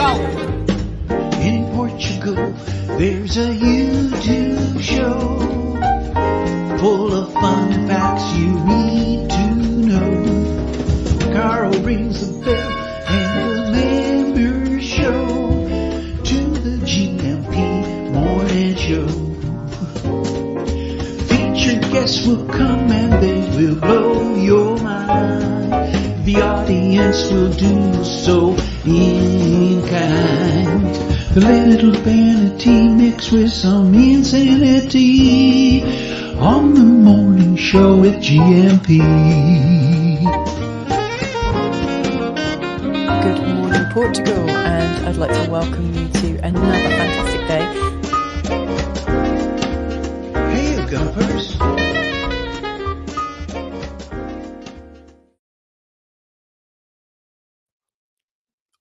In Portugal, there's a YouTube show full of fun facts you need to know. Carl rings the bell and the members show to the GMP morning show. Featured guests will come and they will blow your mind. The audience will do so in kind. The little vanity mixed with some insanity on the morning show with GMP. Good morning, Portugal, and I'd like to welcome you to another fantastic day. Hey, you gumpers.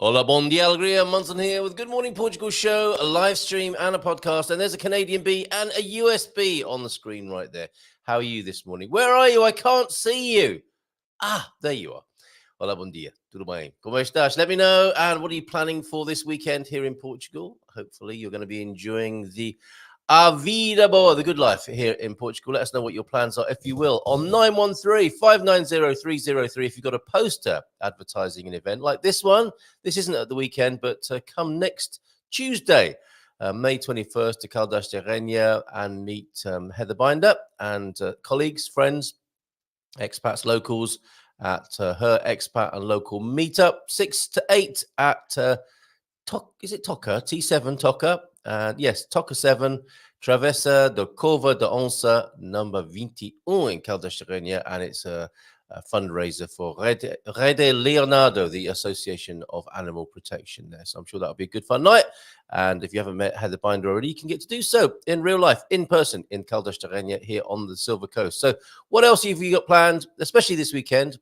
Hola, bon dia, alegria. Munson here with Good Morning Portugal show, a live stream and a podcast. And there's a Canadian B and a USB on the screen right there. How are you this morning? Where are you? I can't see you. Ah, there you are. Hola, bon dia. Tudo bem? Como estás? Let me know. And what are you planning for this weekend here in Portugal? Hopefully you're going to be enjoying the A Vida Boa, the good life here in Portugal. Let us know what your plans are, if you will, on 913-590-303. If you've got a poster advertising an event like this one, this isn't at the weekend, but come next Tuesday, May 21st, to Caldas de Rainha and meet Heather Binder and colleagues, friends, expats, locals at her expat and local meetup, 6 to 8 at is it Toca? T7 Toca. Yes, Toca 7, Travessa da Cova da Onça, number 21 in Caldas de Rainha, and it's a fundraiser for Rede Leonardo, the Association of Animal Protection there. So I'm sure that'll be a good fun night. And if you haven't met Heather Binder already, you can get to do so in real life, in person, in Caldas de Rainha here on the Silver Coast. So what else have you got planned, especially this weekend?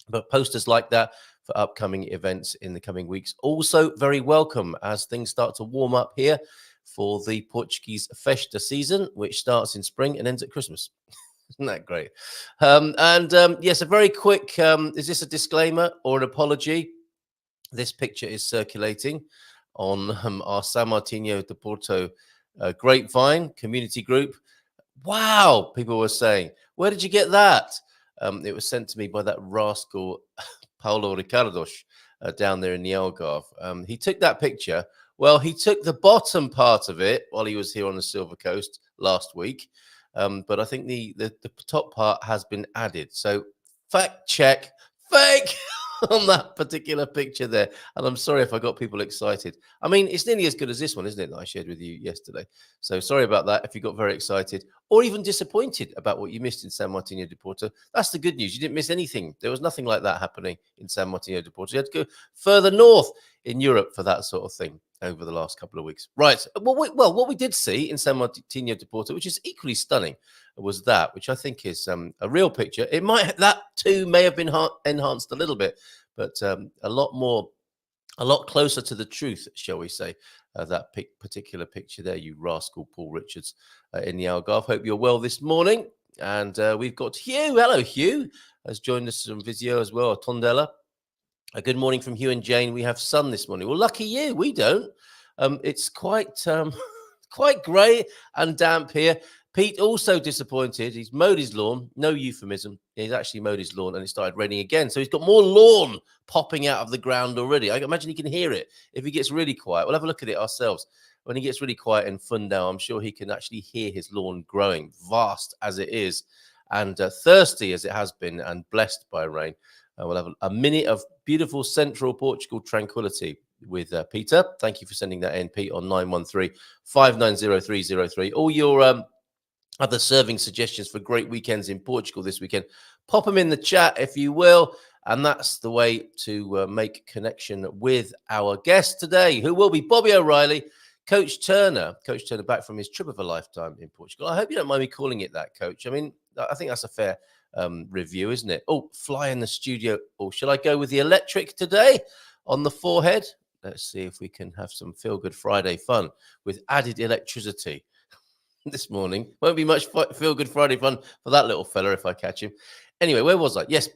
But posters like that for upcoming events in the coming weeks. Also very welcome as things start to warm up here for the Portuguese Festa season, which starts in spring and ends at Christmas. Isn't that great? Yes, a very quick, is this a disclaimer or an apology? This picture is circulating on our São Martinho de Porto grapevine community group. Wow, people were saying, where did you get that? It was sent to me by that rascal Paulo Ricardos down there in the Algarve. He took that picture. Well, he took the bottom part of it while he was here on the Silver Coast last week. But I think the top part has been added. So fact check, fake on that particular picture there. And I'm sorry if I got people excited. I mean, it's nearly as good as this one, isn't it, that I shared with you yesterday? So sorry about that if you got very excited or even disappointed about what you missed in São Martinho de Porto. That's the good news. You didn't miss anything. There was nothing like that happening in São Martinho de Porto. You had to go further north in Europe for that sort of thing over the last couple of weeks. Right. Well, what we did see in São Martinho de Porto, which is equally stunning, was that, which I think is a real picture. That too may have been enhanced a little bit, but a lot closer to the truth, shall we say, that particular picture there, you rascal Paul Richards in the Algarve. Hope you're well this morning. And we've got Hugh. Hello, Hugh, has joined us from Visio as well, Tondela. A good morning from Hugh and Jane. We have sun this morning. Well, lucky you. We don't. It's quite grey and damp here. Pete also disappointed. He's mowed his lawn. No euphemism. He's actually mowed his lawn and it started raining again. So he's got more lawn popping out of the ground already. I imagine he can hear it. If he gets really quiet, we'll have a look at it ourselves. When he gets really quiet in Fundao, I'm sure he can actually hear his lawn growing, vast as it is, and thirsty as it has been, and blessed by rain. We'll have a minute of beautiful central Portugal tranquility with Peter. Thank you for sending that in, Pete, on 913-590-303. All your other serving suggestions for great weekends in Portugal this weekend, pop them in the chat if you will. And that's the way to make connection with our guest today, who will be Bobby O'Reilly, Coach Turner back from his trip of a lifetime in Portugal. I hope you don't mind me calling it that, Coach. I mean, I think that's a fair review, isn't it? Oh, fly in the studio. Or shall I go with the electric today on the forehead? Let's see if we can have some Feelgood Friday fun with added electricity this morning. Won't be much Feelgood Friday fun for that little fella if I catch him. Anyway, where was I? Yes,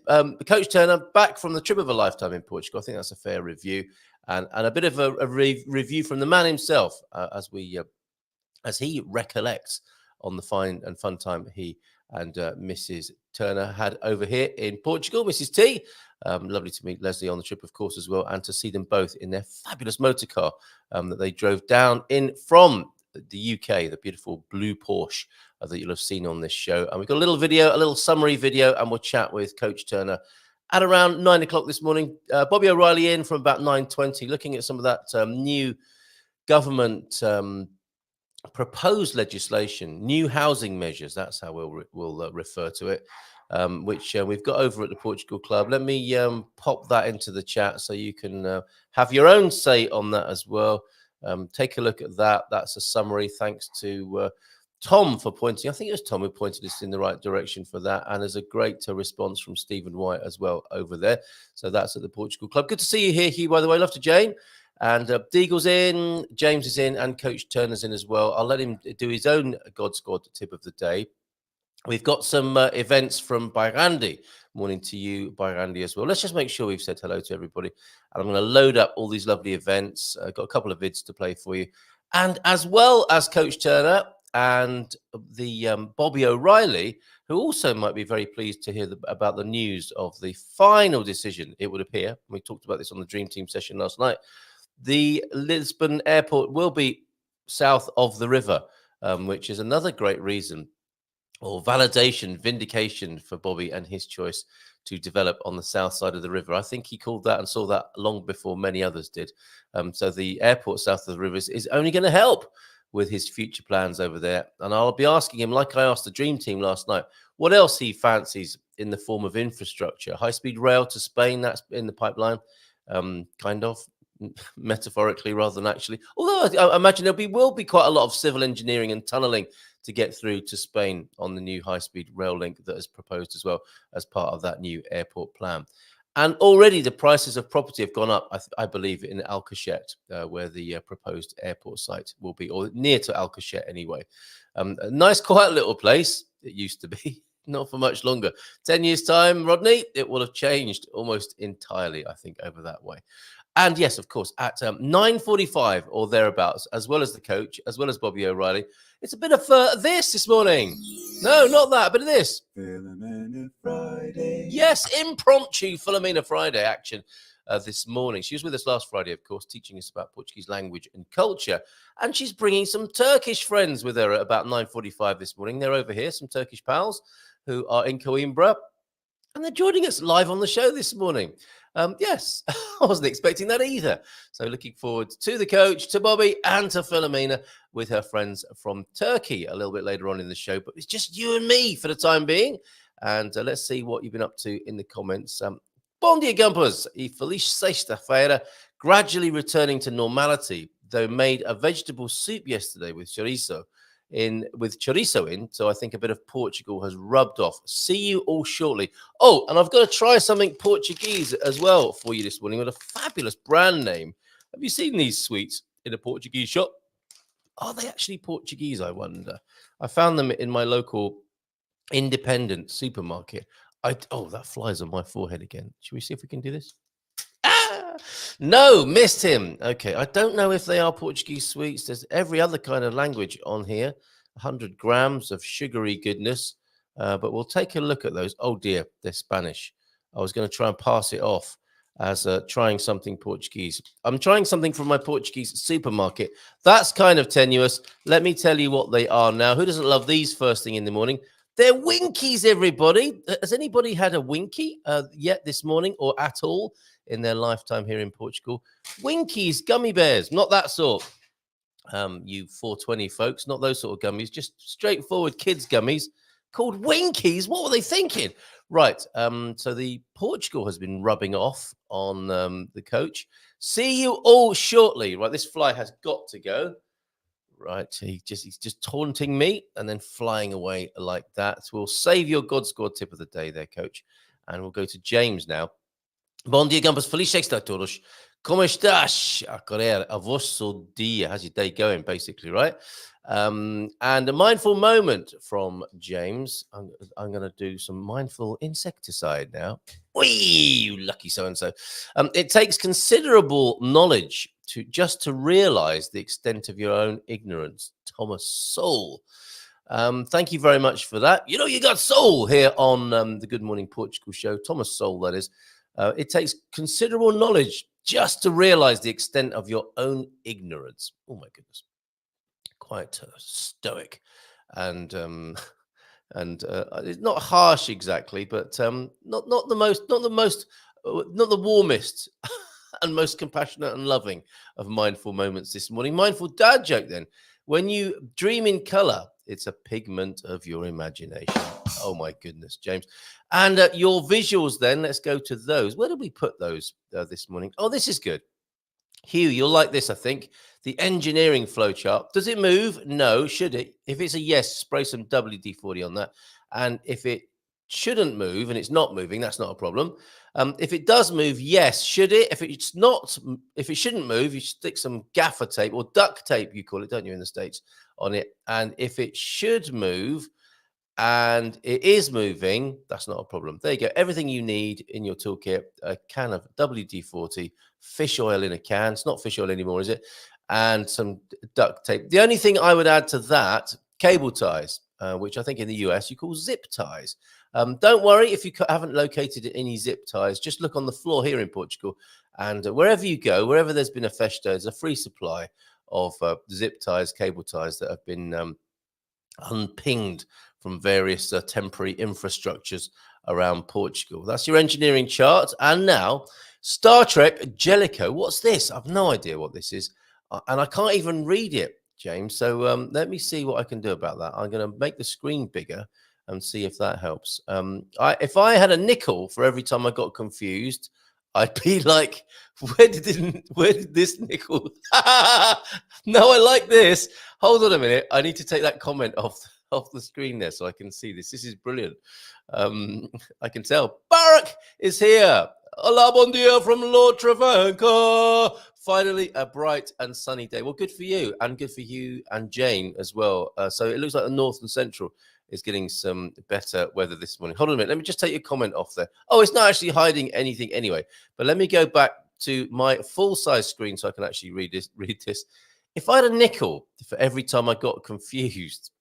Coach Turner back from the trip of a lifetime in Portugal. I think that's a fair review. and a bit of a review from the man himself as he recollects on the fine and fun time he and Mrs. Turner had over here in Portugal. Mrs. T, lovely to meet Leslie on the trip, of course, as well, and to see them both in their fabulous motor car that they drove down in from the UK, the beautiful blue Porsche that you'll have seen on this show. And we've got a little video, a little summary video, and we'll chat with Coach Turner at around 9 o'clock this morning. Bobby O'Reilly in from about 9:20, looking at some of that new government proposed legislation, new housing measures. That's how we'll refer to it, which we've got over at the Portugal Club. Let me pop that into the chat so you can have your own say on that as well. Take a look at that. That's a summary. Thanks to Tom for pointing. I think it was Tom who pointed us in the right direction for that. And there's a great response from Stephen White as well over there. So that's at the Portugal Club. Good to see you here, Hugh, by the way. Love to Jane. And Deagle's in, James is in, and Coach Turner's in as well. I'll let him do his own God Squad tip of the day. We've got some events from Bairandi. Morning to you, Bairandi, as well. Let's just make sure we've said hello to everybody. And I'm going to load up all these lovely events. I've got a couple of vids to play for you. And as well as Coach Turner and the Bobby O'Reilly, who also might be very pleased to hear about the news of the final decision, it would appear. We talked about this on the Dream Team session last night. The Lisbon airport will be south of the river, which is another great reason or validation, vindication for Bobby and his choice to develop on the south side of the river. I think he called that and saw that long before many others did. So the airport south of the river is only going to help with his future plans over there. And I'll be asking him, like I asked the Dream Team last night, what else he fancies in the form of infrastructure. High-speed rail to Spain, that's in the pipeline, kind of. Metaphorically rather than actually, although I imagine there will be quite a lot of civil engineering and tunneling to get through to Spain on the new high-speed rail link that is proposed as well as part of that new airport plan. And already the prices of property have gone up, I believe, in Alcochete, where the proposed airport site will be, or near to Alcochete anyway. A nice, quiet little place, it used to be. Not for much longer. 10 years' time, Rodney, it will have changed almost entirely, I think, over that way. And yes, of course, at 9:45 or thereabouts, as well as the coach, as well as Bobby O'Reilly, it's a bit of this morning. No, not that, but this. Filomena Friday. Yes, impromptu Filomena Friday action this morning. She was with us last Friday, of course, teaching us about Portuguese language and culture. And she's bringing some Turkish friends with her at about 9:45 this morning. They're over here, some Turkish pals who are in Coimbra. And they're joining us live on the show this morning. Yes, I wasn't expecting that either. So looking forward to the coach, to Bobby, and to Filomena with her friends from Turkey a little bit later on in the show. But it's just you and me for the time being. And let's see what you've been up to in the comments. Bom dia, Gumpers. E feliz sexta-feira. Gradually returning to normality, though made a vegetable soup yesterday with chorizo in. So I think a bit of Portugal has rubbed off. See you all shortly. Oh, and I've got to try something Portuguese as well for you this morning with a fabulous brand name. Have you seen these sweets in a Portuguese shop? Are they actually Portuguese, I wonder? I found them in my local independent supermarket. That flies on my forehead again. Should we see if we can do this? No, missed him. Okay, I don't know if they are Portuguese sweets. There's every other kind of language on here. 100 grams of sugary goodness. But we'll take a look at those. Oh, dear, they're Spanish. I was going to try and pass it off as trying something Portuguese. I'm trying something from my Portuguese supermarket. That's kind of tenuous. Let me tell you what they are now. Who doesn't love these first thing in the morning? They're Winkies, everybody. Has anybody had a Winky yet this morning or at all in their lifetime here in Portugal? Winkies, gummy bears, not that sort. You 420 folks, not those sort of gummies, just straightforward kids gummies called Winkies. What were they thinking? Right, so the Portugal has been rubbing off on the coach. See you all shortly. Right, this fly has got to go. Right, he's just taunting me and then flying away like that. So we'll save your God Squad tip of the day there, coach. And we'll go to James now. Bom dia, Gumpers. Feliz sexta a todos. Como estás? A correr a vosso dia. How's your day going, basically, right? And a mindful moment from James. I'm going to do some mindful insecticide now. Whee, you lucky so-and-so. It takes considerable knowledge to realize the extent of your own ignorance. Thomas Sowell. Thank you very much for that. You know, you got soul here on the Good Morning Portugal show. Thomas Sowell, that is. It takes considerable knowledge just to realize the extent of your own ignorance. Oh my goodness, quite stoic, and it's not harsh exactly, but not the warmest and most compassionate and loving of mindful moments this morning. Mindful dad joke then. When you dream in color, it's a pigment of your imagination. Oh my goodness, James. And your visuals then, let's go to those. Where did we put those this morning? Oh, this is good. Hugh, you'll like this, I think. The engineering flowchart. Does it move? No. Should it? If it's a yes, spray some WD-40 on that. And if it shouldn't move and it's not moving, that's not a problem. If it does move, yes. Should it? If it shouldn't move, you stick some gaffer tape or duct tape, you call it, don't you, in the States, on it. And if it should move and it is moving, that's not a problem. There you go. Everything you need in your toolkit: a can of WD-40, fish oil in a can. It's not fish oil anymore, is it? And some duct tape. The only thing I would add to that, cable ties, which I think in the US you call zip ties. Don't worry if you haven't located any zip ties. Just look on the floor here in Portugal, and wherever you go, wherever there's been a festa, there's a free supply of zip ties, cable ties that have been unpinged from various temporary infrastructures around Portugal. That's your engineering chart. And now, Star Trek Jellicoe. What's this? I've no idea what this is. And I can't even read it, James. So let me see what I can do about that. I'm going to make the screen bigger and see if that helps. If I had a nickel for every time I got confused, I'd be like, where did this nickel? No, I like this. Hold on a minute. I need to take that comment off the screen there so I can see this. This is brilliant. I can tell. Barack is here. Hola, bon dia from Lord Travancore. Finally, a bright and sunny day. Well, good for you, and good for you and Jane as well. So it looks like the north and central is getting some better weather this morning. Hold on a minute. Let me just take your comment off there. Oh, it's not actually hiding anything anyway. But let me go back to my full-size screen so I can actually read this. If I had a nickel for every time I got confused,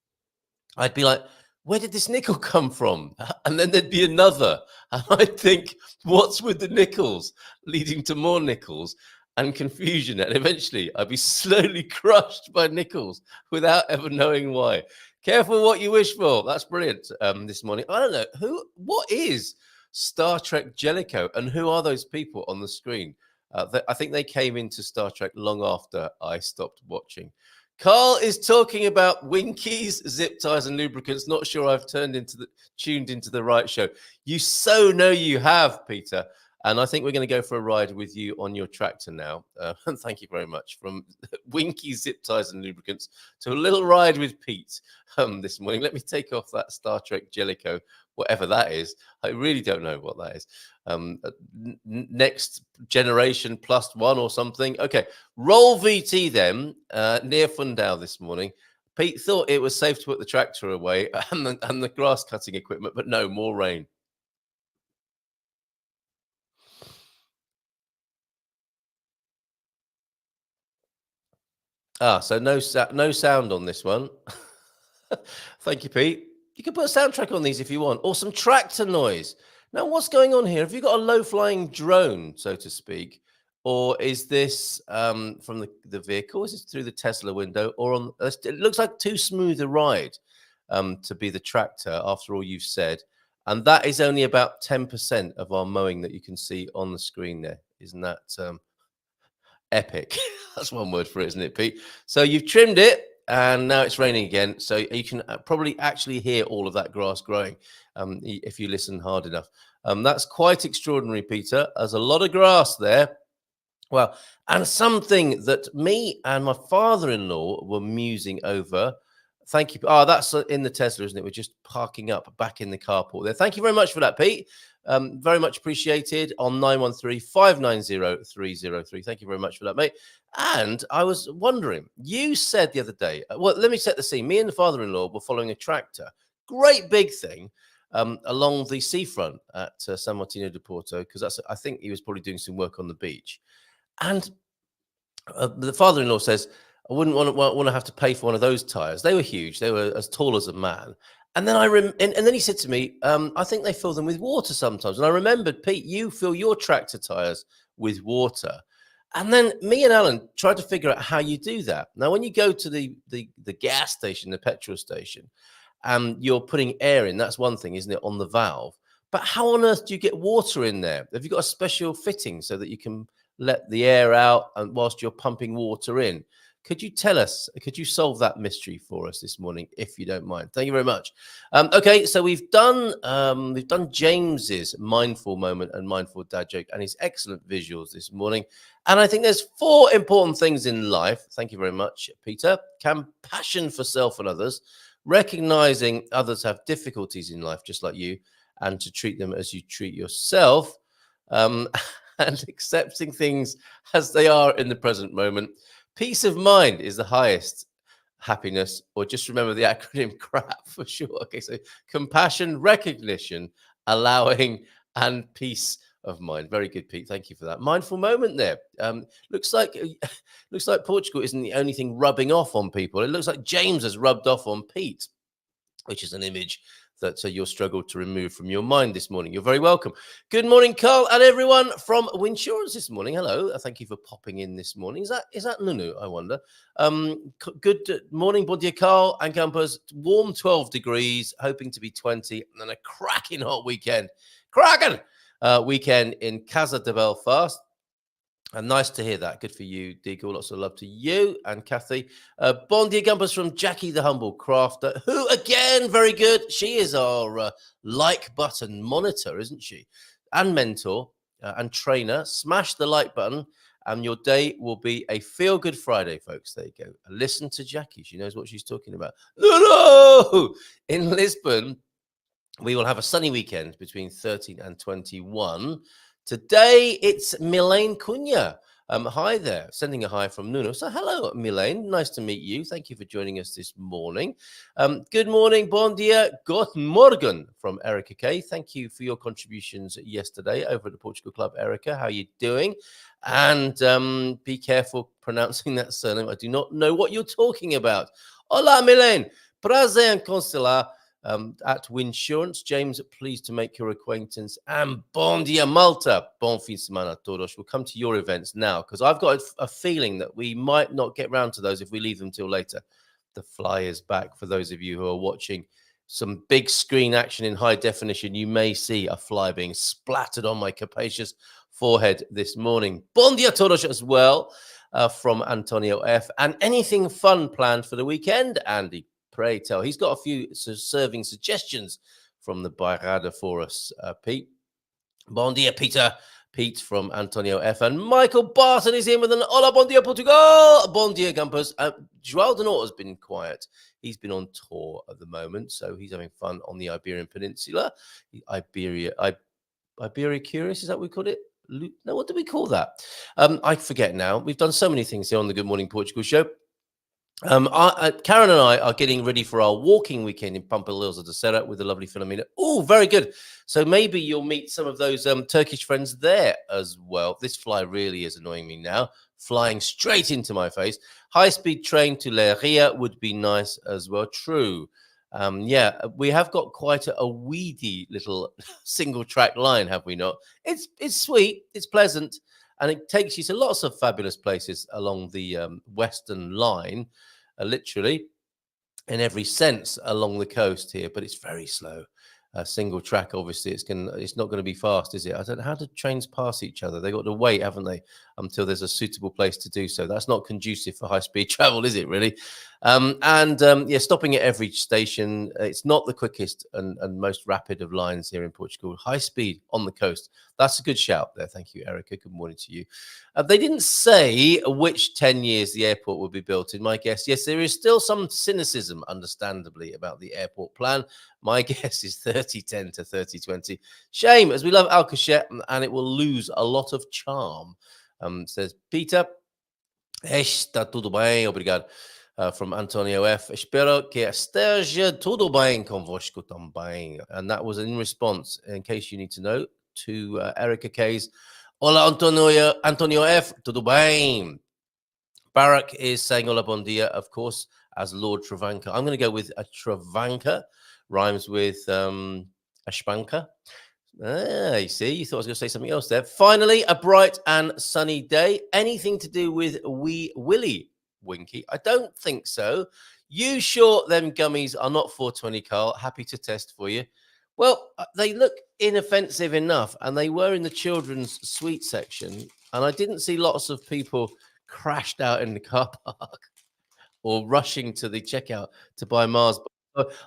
I'd be like, where did this nickel come from? And then there'd be another. And I'd think, what's with the nickels? Leading to more nickels and confusion. And eventually I'd be slowly crushed by nickels without ever knowing why. Careful what you wish for. That's brilliant this morning. I don't know. What is Star Trek Jellicoe? And who are those people on the screen? I think they came into Star Trek long after I stopped watching. Carl is talking about Winkies, zip ties, and lubricants. Not sure I've tuned into the right show. You so know you have, Peter. And I think we're going to go for a ride with you on your tractor now. And thank you very much. From Winkies, zip ties, and lubricants to a little ride with Pete this morning. Let me take off that Star Trek Jellicoe, whatever that is. I really don't know what that is. Next generation plus one or something. Okay, roll VT then, near Fundao this morning. Pete thought it was safe to put the tractor away and the grass cutting equipment, but no, more rain. So no sound on this one. Thank you, Pete. You can put a soundtrack on these if you want, or some tractor noise. Now, what's going on here? Have you got a low-flying drone, so to speak, or is this from the vehicle? Is this through the Tesla window, or on? It looks like too smooth a ride to be the tractor. After all you've said, and that is only about 10% of our mowing that you can see on the screen there. Isn't that epic? That's one word for it, isn't it, Pete? So you've trimmed it. And now it's raining again, so you can probably actually hear all of that grass growing if you listen hard enough. That's quite extraordinary, Peter. There's a lot of grass there. Well, and something that me and my father-in-law were musing over Thank you. Oh, that's in the Tesla, isn't it? We're just parking up back in the carport there. Thank you very much for that, Pete. Very much appreciated on 913-590-303. Thank you very much for that, mate. And I was wondering, you said the other day, well, let me set the scene. Me and the father-in-law were following a tractor, great big thing, along the seafront at San Martino de Porto, because I think he was probably doing some work on the beach. And the father-in-law says, I wouldn't want to have to pay for one of those tires. They were huge. They were as tall as a man. And then and then he said to me, I think they fill them with water sometimes. And I remembered, Pete, you fill your tractor tires with water. And then me and Alan tried to figure out how you do that. Now, when you go to the gas station, the petrol station, you're putting air in, that's one thing, isn't it, on the valve. But how on earth do you get water in there? Have you got a special fitting so that you can let the air out and whilst you're pumping water in? Could you tell us, could you solve that mystery for us this morning, if you don't mind? Thank you very much. Okay, so we've done James's mindful moment and mindful dad joke and his excellent visuals this morning. And I think there's 4 important things in life. Thank you very much, Peter. Compassion for self and others, recognizing others have difficulties in life, just like you, and to treat them as you treat yourself, and accepting things as they are in the present moment. Peace of mind is the highest happiness, or just remember the acronym CRAP for sure. Okay, so compassion, recognition, allowing, and peace of mind. Very good, Pete. Thank you for that. Mindful moment there. Looks like Portugal isn't the only thing rubbing off on people. It looks like James has rubbed off on Pete, which is an image that you'll struggle to remove from your mind this morning. You're very welcome. Good morning, Carl, and everyone from Winsurance this morning. Hello. Thank you for popping in this morning. Is that Nunu, I wonder? Good morning, bon dia, Carl and Campers. Warm 12 degrees, hoping to be 20, and then a cracking hot weekend. Cracking weekend in Casa de Belfast. And nice to hear that. Good for you, Deagle. Lots of love to you and Kathy. Bon dia Gumpers from Jackie the Humble Crafter, who, again, very good. She is our like button monitor, isn't she? And mentor and trainer. Smash the like button and your day will be a feel-good Friday, folks. There you go. Listen to Jackie. She knows what she's talking about. No! In Lisbon, we will have a sunny weekend between 13 and 21. Today, it's Milane Cunha. Hi there. Sending a hi from Nuno. So hello, Milane. Nice to meet you. Thank you for joining us this morning. Good morning, bon dia, guten morgen from Erica K. Thank you for your contributions yesterday over at the Portugal Club, Erica. How are you doing? And be careful pronouncing that surname. I do not know what you're talking about. Hola, Milane. Prazer en constelar. At Winsurance. James, pleased to make your acquaintance. And bon dia, Malta. Bon fin de semana, todos. We'll come to your events now, because I've got a feeling that we might not get round to those if we leave them till later. The fly is back. For those of you who are watching some big screen action in high definition, you may see a fly being splattered on my capacious forehead this morning. Bon dia, todos as well, from Antonio F. And anything fun planned for the weekend, Andy? Pray tell. He's got a few serving suggestions from the Bairrada for us, Pete. Bon dia, Peter. Pete from Antonio F. And Michael Barton is in with an hola, bon dia, Portugal. Bon dia, Gumpers. João Denot has been quiet. He's been on tour at the moment, so he's having fun on the Iberian Peninsula. Iberia Curious, is that what we call it? No, what do we call that? I forget now. We've done so many things here on the Good Morning Portugal show. Karen and I are getting ready for our walking weekend in Pampilhos de Serra with the lovely Filomena. Oh, very good. So maybe you'll meet some of those Turkish friends there as well. This fly really is annoying me now, flying straight into my face. High-speed train to Leiria would be nice as well. True. Yeah, we have got quite a weedy little single-track line, have we not? It's sweet, it's pleasant, and it takes you to lots of fabulous places along the Western Line, literally in every sense along the coast here, but it's very slow. Single track, obviously, it's not going to be fast, is it? I don't know, how do trains pass each other? They got to wait, haven't they, until there's a suitable place to do so. That's not conducive for high-speed travel, is it, really? Stopping at every station. It's not the quickest and most rapid of lines here in Portugal. High speed on the coast. That's a good shout there. Thank you, Erica. Good morning to you. They didn't say which 10 years the airport will be built in. My guess, yes, there is still some cynicism, understandably, about the airport plan. My guess is 3010 to 3020. Shame, as we love Alcochete, and it will lose a lot of charm. Says Peter. Está tudo bem, obrigado. From Antonio F. Espero que esteja tudo bem convosco também. And that was in response, in case you need to know, to Erica K's Hola, Antonio F. Tudo bem? Barack is saying Hola, bon dia, of course, as Lord Travanca. I'm going to go with a Travanca. Rhymes with a Spanker. You see, you thought I was going to say something else there. Finally, a bright and sunny day. Anything to do with Wee Willie, Winky? I don't think so. You sure them gummies are not 420, Carl? Happy to test for you. Well, they look inoffensive enough, and they were in the children's sweet section, and I didn't see lots of people crashed out in the car park or rushing to the checkout to buy Mars.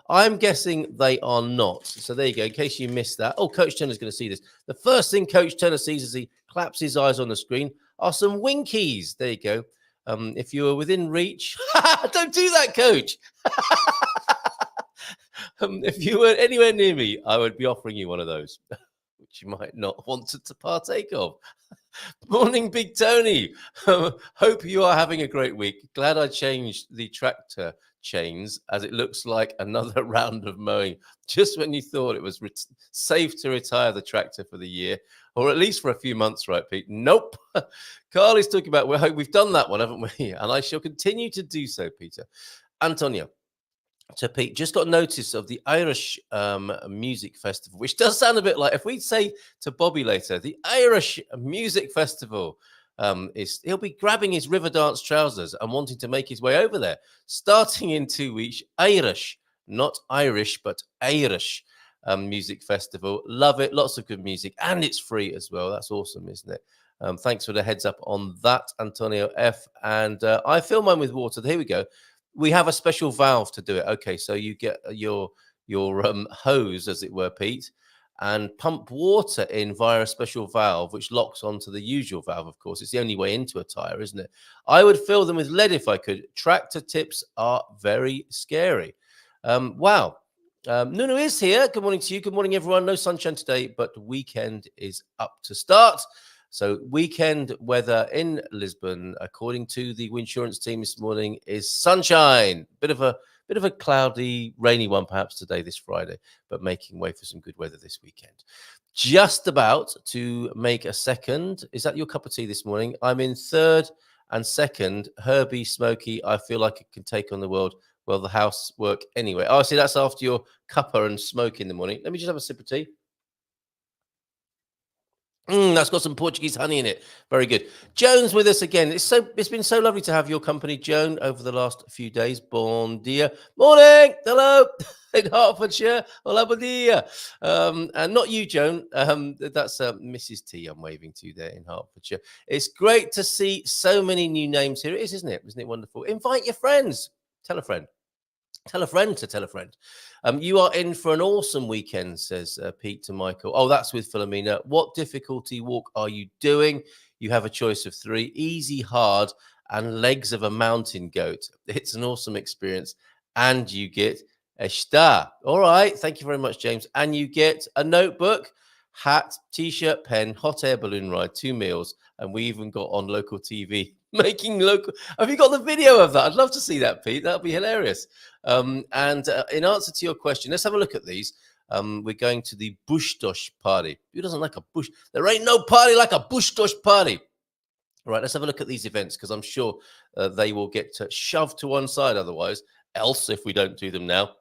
I'm guessing they are not. So there you go. In case you missed that. Oh, Coach Turner's going to see this. The first thing Coach Turner sees as he claps his eyes on the screen are some Winkies. There you go. If you were within reach, don't do that, Coach. If you were anywhere near me, I would be offering you one of those, which you might not want to partake of. Morning, Big Tony. Hope you are having a great week. Glad I changed the tractor chains, as it looks like another round of mowing just when you thought it was safe to retire the tractor for the year, or at least for a few months, right, Pete? Nope. Carl is talking about, well, we've done that one, haven't we? And I shall continue to do so, Peter. Antonio. To Pete, just got notice of the Irish Music Festival, which does sound a bit like, if we say to Bobby later, the Irish Music Festival, he'll be grabbing his river dance trousers and wanting to make his way over there, starting in 2 weeks. Irish, not Irish, but Irish Music Festival. Love it. Lots of good music, and it's free as well. That's awesome, isn't it? Thanks for the heads up on that, Antonio F. And I fill mine with water. Here we go. We have a special valve to do it. Okay, so you get your hose, as it were, Pete, and pump water in via a special valve, which locks onto the usual valve, of course. It's the only way into a tire, isn't it? I would fill them with lead if I could. Tractor tips are very scary. Wow. Nuno is here. Good morning to you. Good morning, everyone. No sunshine today, but weekend is up to start. So weekend weather in Lisbon, according to the insurance team this morning, is sunshine. Bit of a cloudy, rainy one perhaps today, this Friday, but making way for some good weather this weekend. Just about to make a second. Is that your cup of tea this morning? I'm in third and second. Herbie, smoky. I feel like it can take on the world. Well, the housework anyway. Oh, see, that's after your cuppa and smoke in the morning. Let me just have a sip of tea. That's got some Portuguese honey in it. Very good. Joan's with us again. It's been so lovely to have your company, Joan, over the last few days. Bon dia. Morning. Hello. In Hertfordshire. Hola, bon dia. And not you, Joan. That's Mrs. T I'm waving to there in Hertfordshire. It's great to see so many new names here. It is, isn't it? Isn't it wonderful? Invite your friends. Tell a friend. Tell a friend to tell a friend. You are in for an awesome weekend, says Pete to Michael. Oh, that's with Filomena. What difficulty walk are you doing? You have a choice of 3, easy, hard, and legs of a mountain goat. It's an awesome experience. And you get a star. All right. Thank you very much, James. And you get a notebook, hat, T-shirt, pen, hot air balloon ride, 2 meals. And we even got on local TV making local. Have you got the video of that? I'd love to see that, Pete. That'd be hilarious. And in answer to your question, let's have a look at these. We're going to the Bushdosh party. Who doesn't like a bush? There ain't no party like a Bushdosh party. All right, let's have a look at these events, because I'm sure they will get shoved to one side otherwise, else if we don't do them now,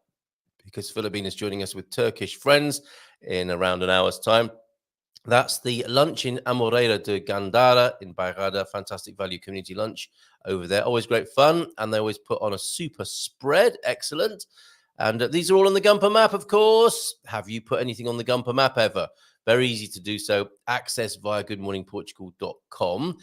because Filomena is joining us with Turkish friends in around an hour's time. That's the lunch in Amoreira de Gandara in Bairrada. Fantastic value community lunch over there. Always great fun. And they always put on a super spread. Excellent. And these are all on the Gumper map, of course. Have you put anything on the Gumper map ever? Very easy to do so. Access via goodmorningportugal.com.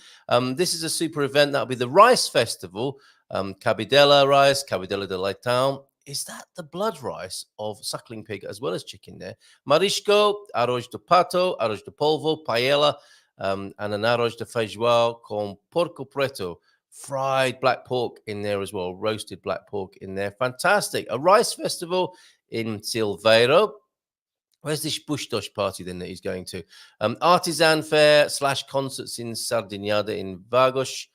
This is a super event. That'll be the Rice Festival. Cabidela rice, Cabidela de Leitão. Is that the blood rice of suckling pig as well as chicken there? Marisco, arroz de pato, arroz de polvo, paella, and an arroz de feijoão con porco preto. Fried black pork in there as well, roasted black pork in there. Fantastic. A rice festival in Silveiro. Where's this Bush-Dosh party then that he's going to? Artisan fair / concerts in Sardinhada in Vagos.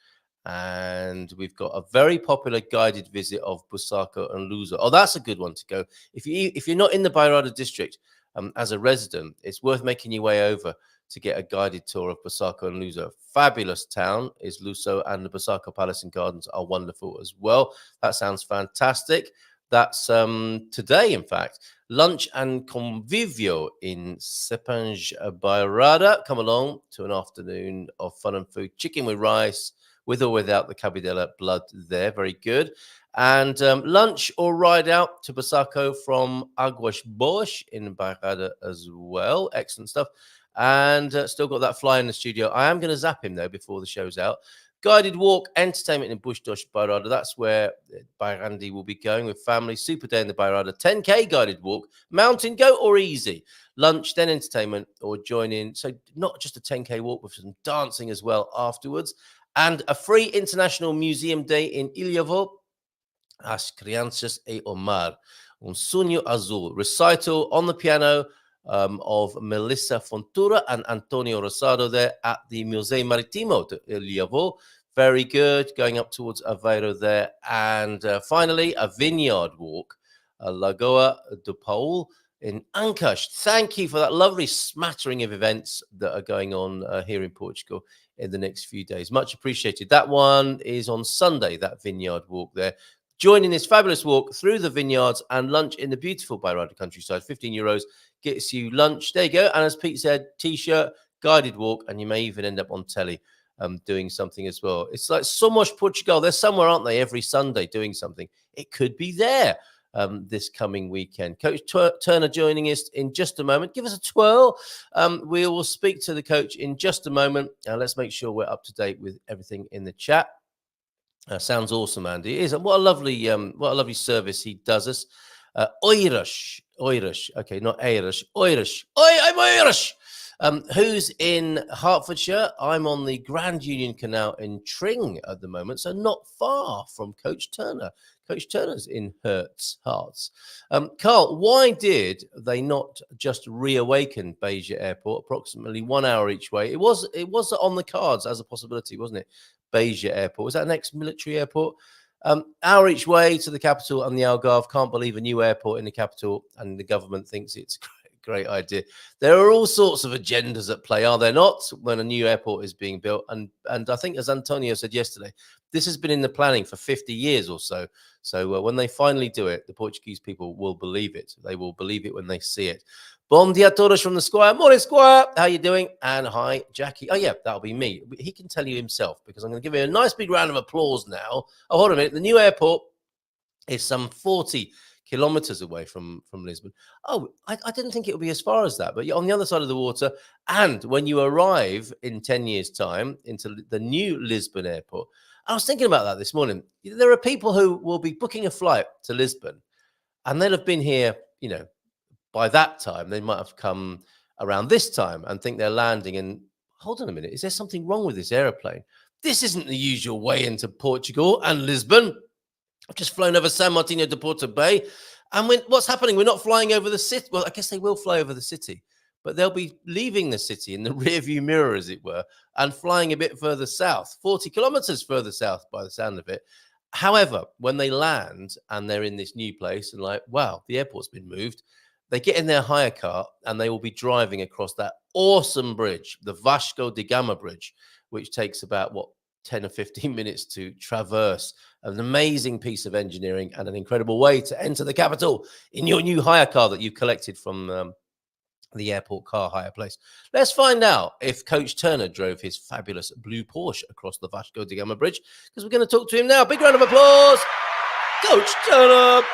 And we've got a very popular guided visit of Busaco and Lusa. Oh, that's a good one to go. If you're not in the Bairrada district as a resident, it's worth making your way over to get a guided tour of Busaco and Lusa. Fabulous town is Luso, and the Busaco Palace and Gardens are wonderful as well. That sounds fantastic. That's today, in fact. Lunch and convivio in Sepange Bairrada. Come along to an afternoon of fun and food. Chicken with rice, with or without the Cabidela blood there. Very good. And lunch or ride out to Busaco from Aguas Boas in Bairrada as well. Excellent stuff. And still got that fly in the studio. I am going to zap him, though, before the show's out. Guided walk, entertainment in Bush-Dosh Bairrada. That's where Bairrandi will be going with family. Super day in the Bairrada. 10K guided walk. Mountain goat or easy. Lunch, then entertainment or join in. So not just a 10K walk with some dancing as well afterwards. And a free international museum day in Ilhavo. As crianças e o mar. Un sonho azul. Recital on the piano of Melissa Fontura and Antonio Rosado there at the Museo Maritimo de Ilhavo. Very good. Going up towards Aveiro there. And finally, a vineyard walk, Lagoa do Paul in Ancash. Thank you for that lovely smattering of events that are going on here in Portugal in the next few days. Much appreciated. That one is on Sunday, that vineyard walk there. Joining this fabulous walk through the vineyards and lunch in the beautiful Bairrada countryside. €15 gets you lunch. There you go. And as Pete said, T-shirt, guided walk, and you may even end up on telly doing something as well. It's like Somos Portugal. They're somewhere, aren't they, every Sunday doing something. It could be there this coming weekend. Coach Turner joining us in just a moment. Give us a twirl. We will speak to the coach in just a moment. Let's make sure we're up to date with everything in the chat. Sounds awesome, Andy. It is. What a lovely service he does us. Oirish. Okay, not Irish. Oirish. I'm Irish. Who's in Hertfordshire? I'm on the Grand Union Canal in Tring at the moment, so not far from Coach Turner. Coach Turner's in Hearts. Carl, why did they not just reawaken Beja Airport approximately 1 hour each way? It was on the cards as a possibility, wasn't it? Beja Airport. Was that an ex-military airport? Hour each way to the capital and the Algarve. Can't believe a new airport in the capital, and the government thinks it's a great idea. There are all sorts of agendas at play, are there not, when a new airport is being built? And I think, as Antonio said yesterday, this has been in the planning for 50 years or so. So when they finally do it, the Portuguese people will believe it. They will believe it when they see it. Bom dia todos from the Squire. Morning, Squire. How you doing? And hi, Jackie. Oh, yeah, that'll be me. He can tell you himself, because I'm going to give him a nice big round of applause now. Oh, hold on a minute. The new airport is some 40 kilometers away from Lisbon. Oh, I didn't think it would be as far as that, but you're on the other side of the water. And when you arrive in 10 years' time into the new Lisbon airport, I was thinking about that this morning. There are people who will be booking a flight to Lisbon, and they'll have been here, by that time. They might have come around this time and think they're landing. And hold on a minute, is there something wrong with this aeroplane? This isn't the usual way into Portugal and Lisbon. I've just flown over San Martinho de Porto Bay. And what's happening? We're not flying over the city. Well, I guess they will fly over the city, but they'll be leaving the city in the rearview mirror, as it were, and flying a bit further south, 40 kilometers further south by the sound of it. However, when they land and they're in this new place and like, wow, the airport's been moved, they get in their hire car and they will be driving across that awesome bridge, the Vasco da Gama Bridge, which takes about, 10 or 15 minutes to traverse. An amazing piece of engineering and an incredible way to enter the capital in your new hire car that you've collected from the airport car hire place. Let's find out if Coach Turner drove his fabulous blue Porsche across the Vasco da Gama Bridge, because we're going to talk to him now. Big round of applause. Coach Turner.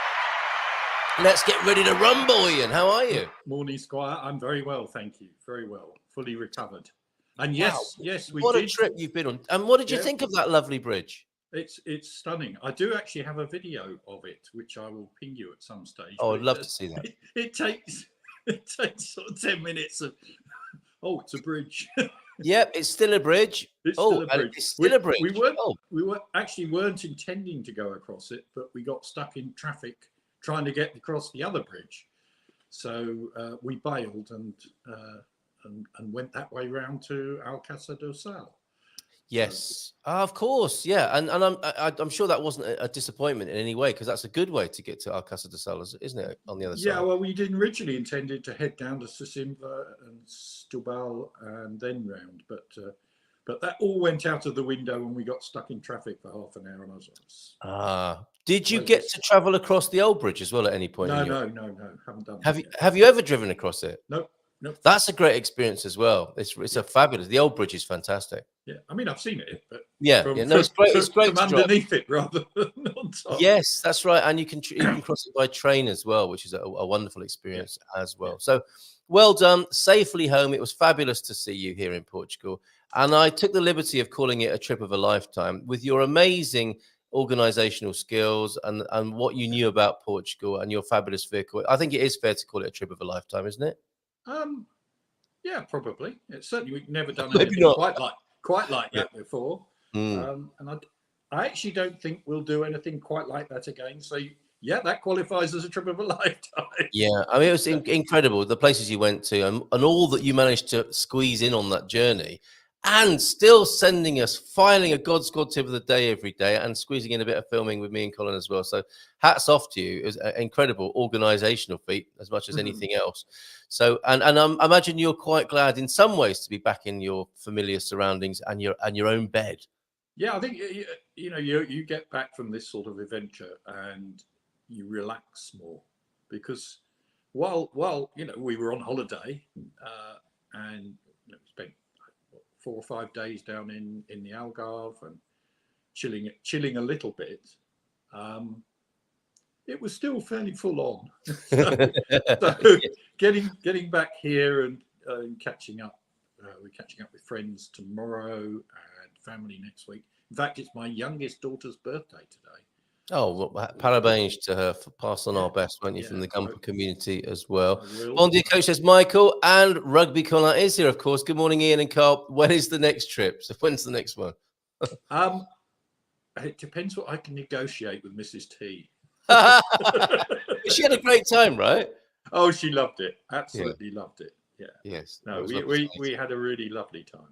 Let's get ready to rumble, Ian. How are you? Morning, Squire. I'm very well, thank you. Very well. Fully recovered. And yes, we what did. A trip you've been on. And what did you think of that lovely bridge? It's stunning. I do actually have a video of it, which I will ping you at some stage. Oh, but I'd it love to does- see that. It takes sort of 10 minutes of, oh, it's a bridge. Yep, it's still a bridge. It's Oh, still a and bridge. it's still a bridge. We weren't Oh, weren't intending to go across it, but we got stuck in traffic trying to get across the other bridge. So we bailed and went that way round to Alcázar do Sal. yes, of course, yeah, and I'm sure that wasn't a disappointment in any way, because that's a good way to get to Alcázar de Sal, isn't it? On the other Yeah, side. well, we didn't originally intended to head down to Sesimbra and Stubal and then round, but that all went out of the window when we got stuck in traffic for half an hour. And I was Did you Well, get yes. to travel across the old bridge as well at any point? no, in your... haven't done Have that you yet. have you ever driven across it? Nope. That's a great experience as well. It's a fabulous. The old bridge is fantastic. Yeah, I mean, I've seen it, but Yeah, from, yeah, no, it's great. It's great from to drive. underneath it rather than on top. Yes, that's right, and you can cross it by train as well, which is a wonderful experience as well. So, well done, safely home. It was fabulous to see you here in Portugal, and I took the liberty of calling it a trip of a lifetime with your amazing organizational skills and what you knew about Portugal and your fabulous vehicle. I think it is fair to call it a trip of a lifetime, isn't it? Yeah, probably. It's certainly we've never done Maybe anything not. quite like that before. Mm. And I actually don't think we'll do anything quite like that again. So yeah, that qualifies as a trip of a lifetime. Yeah, I mean, it was incredible, the places you went to and all that you managed to squeeze in on that journey, and still sending us, filing a God Squad tip of the day every day and squeezing in a bit of filming with me and Colin as well. So hats off to you. It was an incredible organizational feat as much as anything else. So, and I imagine you're quite glad in some ways to be back in your familiar surroundings and your own bed. Yeah, I think you get back from this sort of adventure and you relax more, because while we were on holiday and spent 4 or 5 days down in the Algarve and chilling a little bit, it was still fairly full on. so getting back here and catching up, we're catching up with friends tomorrow and family next week. In fact, it's my youngest daughter's birthday today. Oh, well, parabéns to her. Pass on our best, won't you, from the Gumper community as well. Bon dia, coach, says Michael, and Rugby Colin is here, of course. Good morning, Ian and Carl. When is the next trip? So when's the next one? It depends what I can negotiate with Mrs. T. She had a great time, right? Oh, she loved it. Absolutely loved it. Yeah. Yes. No, we had a really lovely time.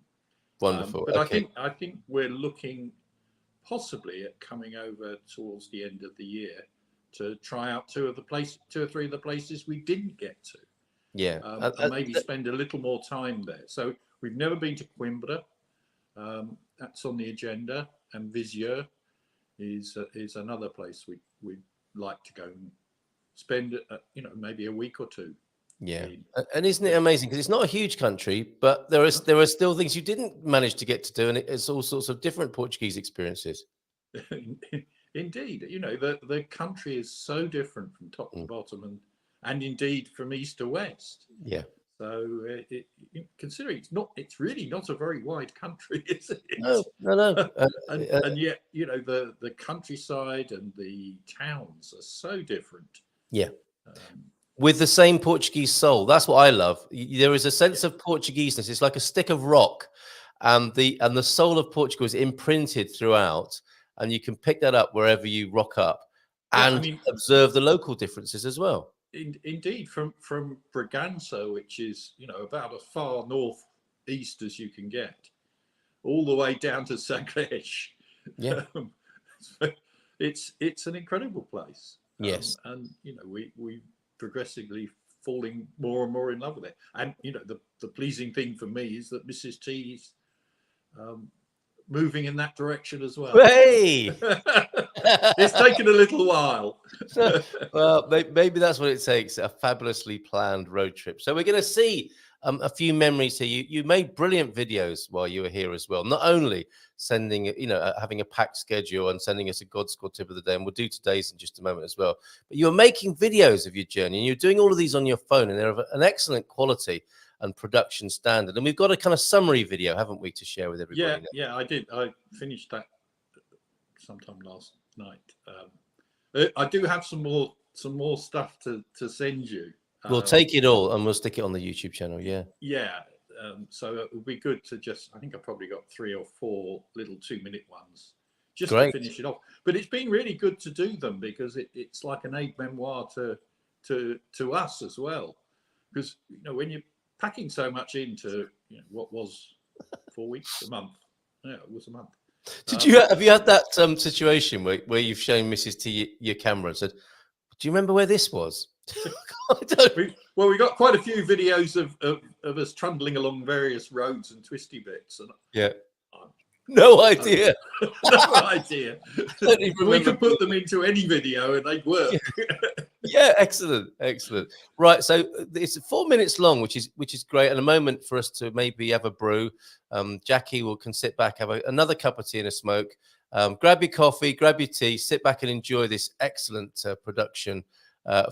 Wonderful. But okay. I think we're looking possibly at coming over towards the end of the year to try out 2 or 3 of the places we didn't get to. Yeah. And maybe spend a little more time there. So we've never been to Coimbra. That's on the agenda, and Viseu is another place we'd like to go and spend maybe a week or 2. Yeah, and isn't it amazing, because it's not a huge country, but there are still things you didn't manage to get to do, and it's all sorts of different Portuguese experiences. Indeed, the country is so different from top to bottom, and indeed from east to west. Yeah. So considering it's really not a very wide country, is it? No. and yet the countryside and the towns are so different. Yeah. With the same Portuguese soul. That's what I love. There is a sense of Portugueseness. It's like a stick of rock, and the soul of Portugal is imprinted throughout, and you can pick that up wherever you rock up, and observe the local differences as well. Indeed, from Bragança, which is about as far northeast as you can get, all the way down to Sagres. Yeah, it's an incredible place. Yes, and we progressively falling more and more in love with it. And the pleasing thing for me is that Mrs. T's moving in that direction as well. Hey! It's taken a little while. Well, maybe that's what it takes, a fabulously planned road trip. So we're going to see a few memories here. You made brilliant videos while you were here as well, not only sending having a packed schedule and sending us a God Squad tip of the day, and we'll do today's in just a moment as well, but you're making videos of your journey, and you're doing all of these on your phone, and they're of an excellent quality and production standard. And we've got a kind of summary video, haven't we, to share with everybody? Yeah, I did. I finished that sometime last night. I do have some more stuff to send you. We'll take it all and we'll stick it on the YouTube channel. Yeah. Yeah. So it would be good to I think I probably got 3 or 4 little 2-minute ones just to finish it off. But it's been really good to do them because it's like an aid memoir to us as well. Because, when you're packing so much into, what was 4 weeks, a month. Yeah, it was a month. Have you had that situation where you've shown Mrs. T your camera and said, "Do you remember where this was?" We got quite a few videos of us trundling along various roads and twisty bits, and no idea. No idea. We could put them into any video and they'd work. Yeah, excellent. Right, so it's 4 minutes long, which is great, and a moment for us to maybe have a brew. Jackie can sit back, have another cup of tea and a smoke. Grab your coffee, grab your tea, sit back and enjoy this excellent production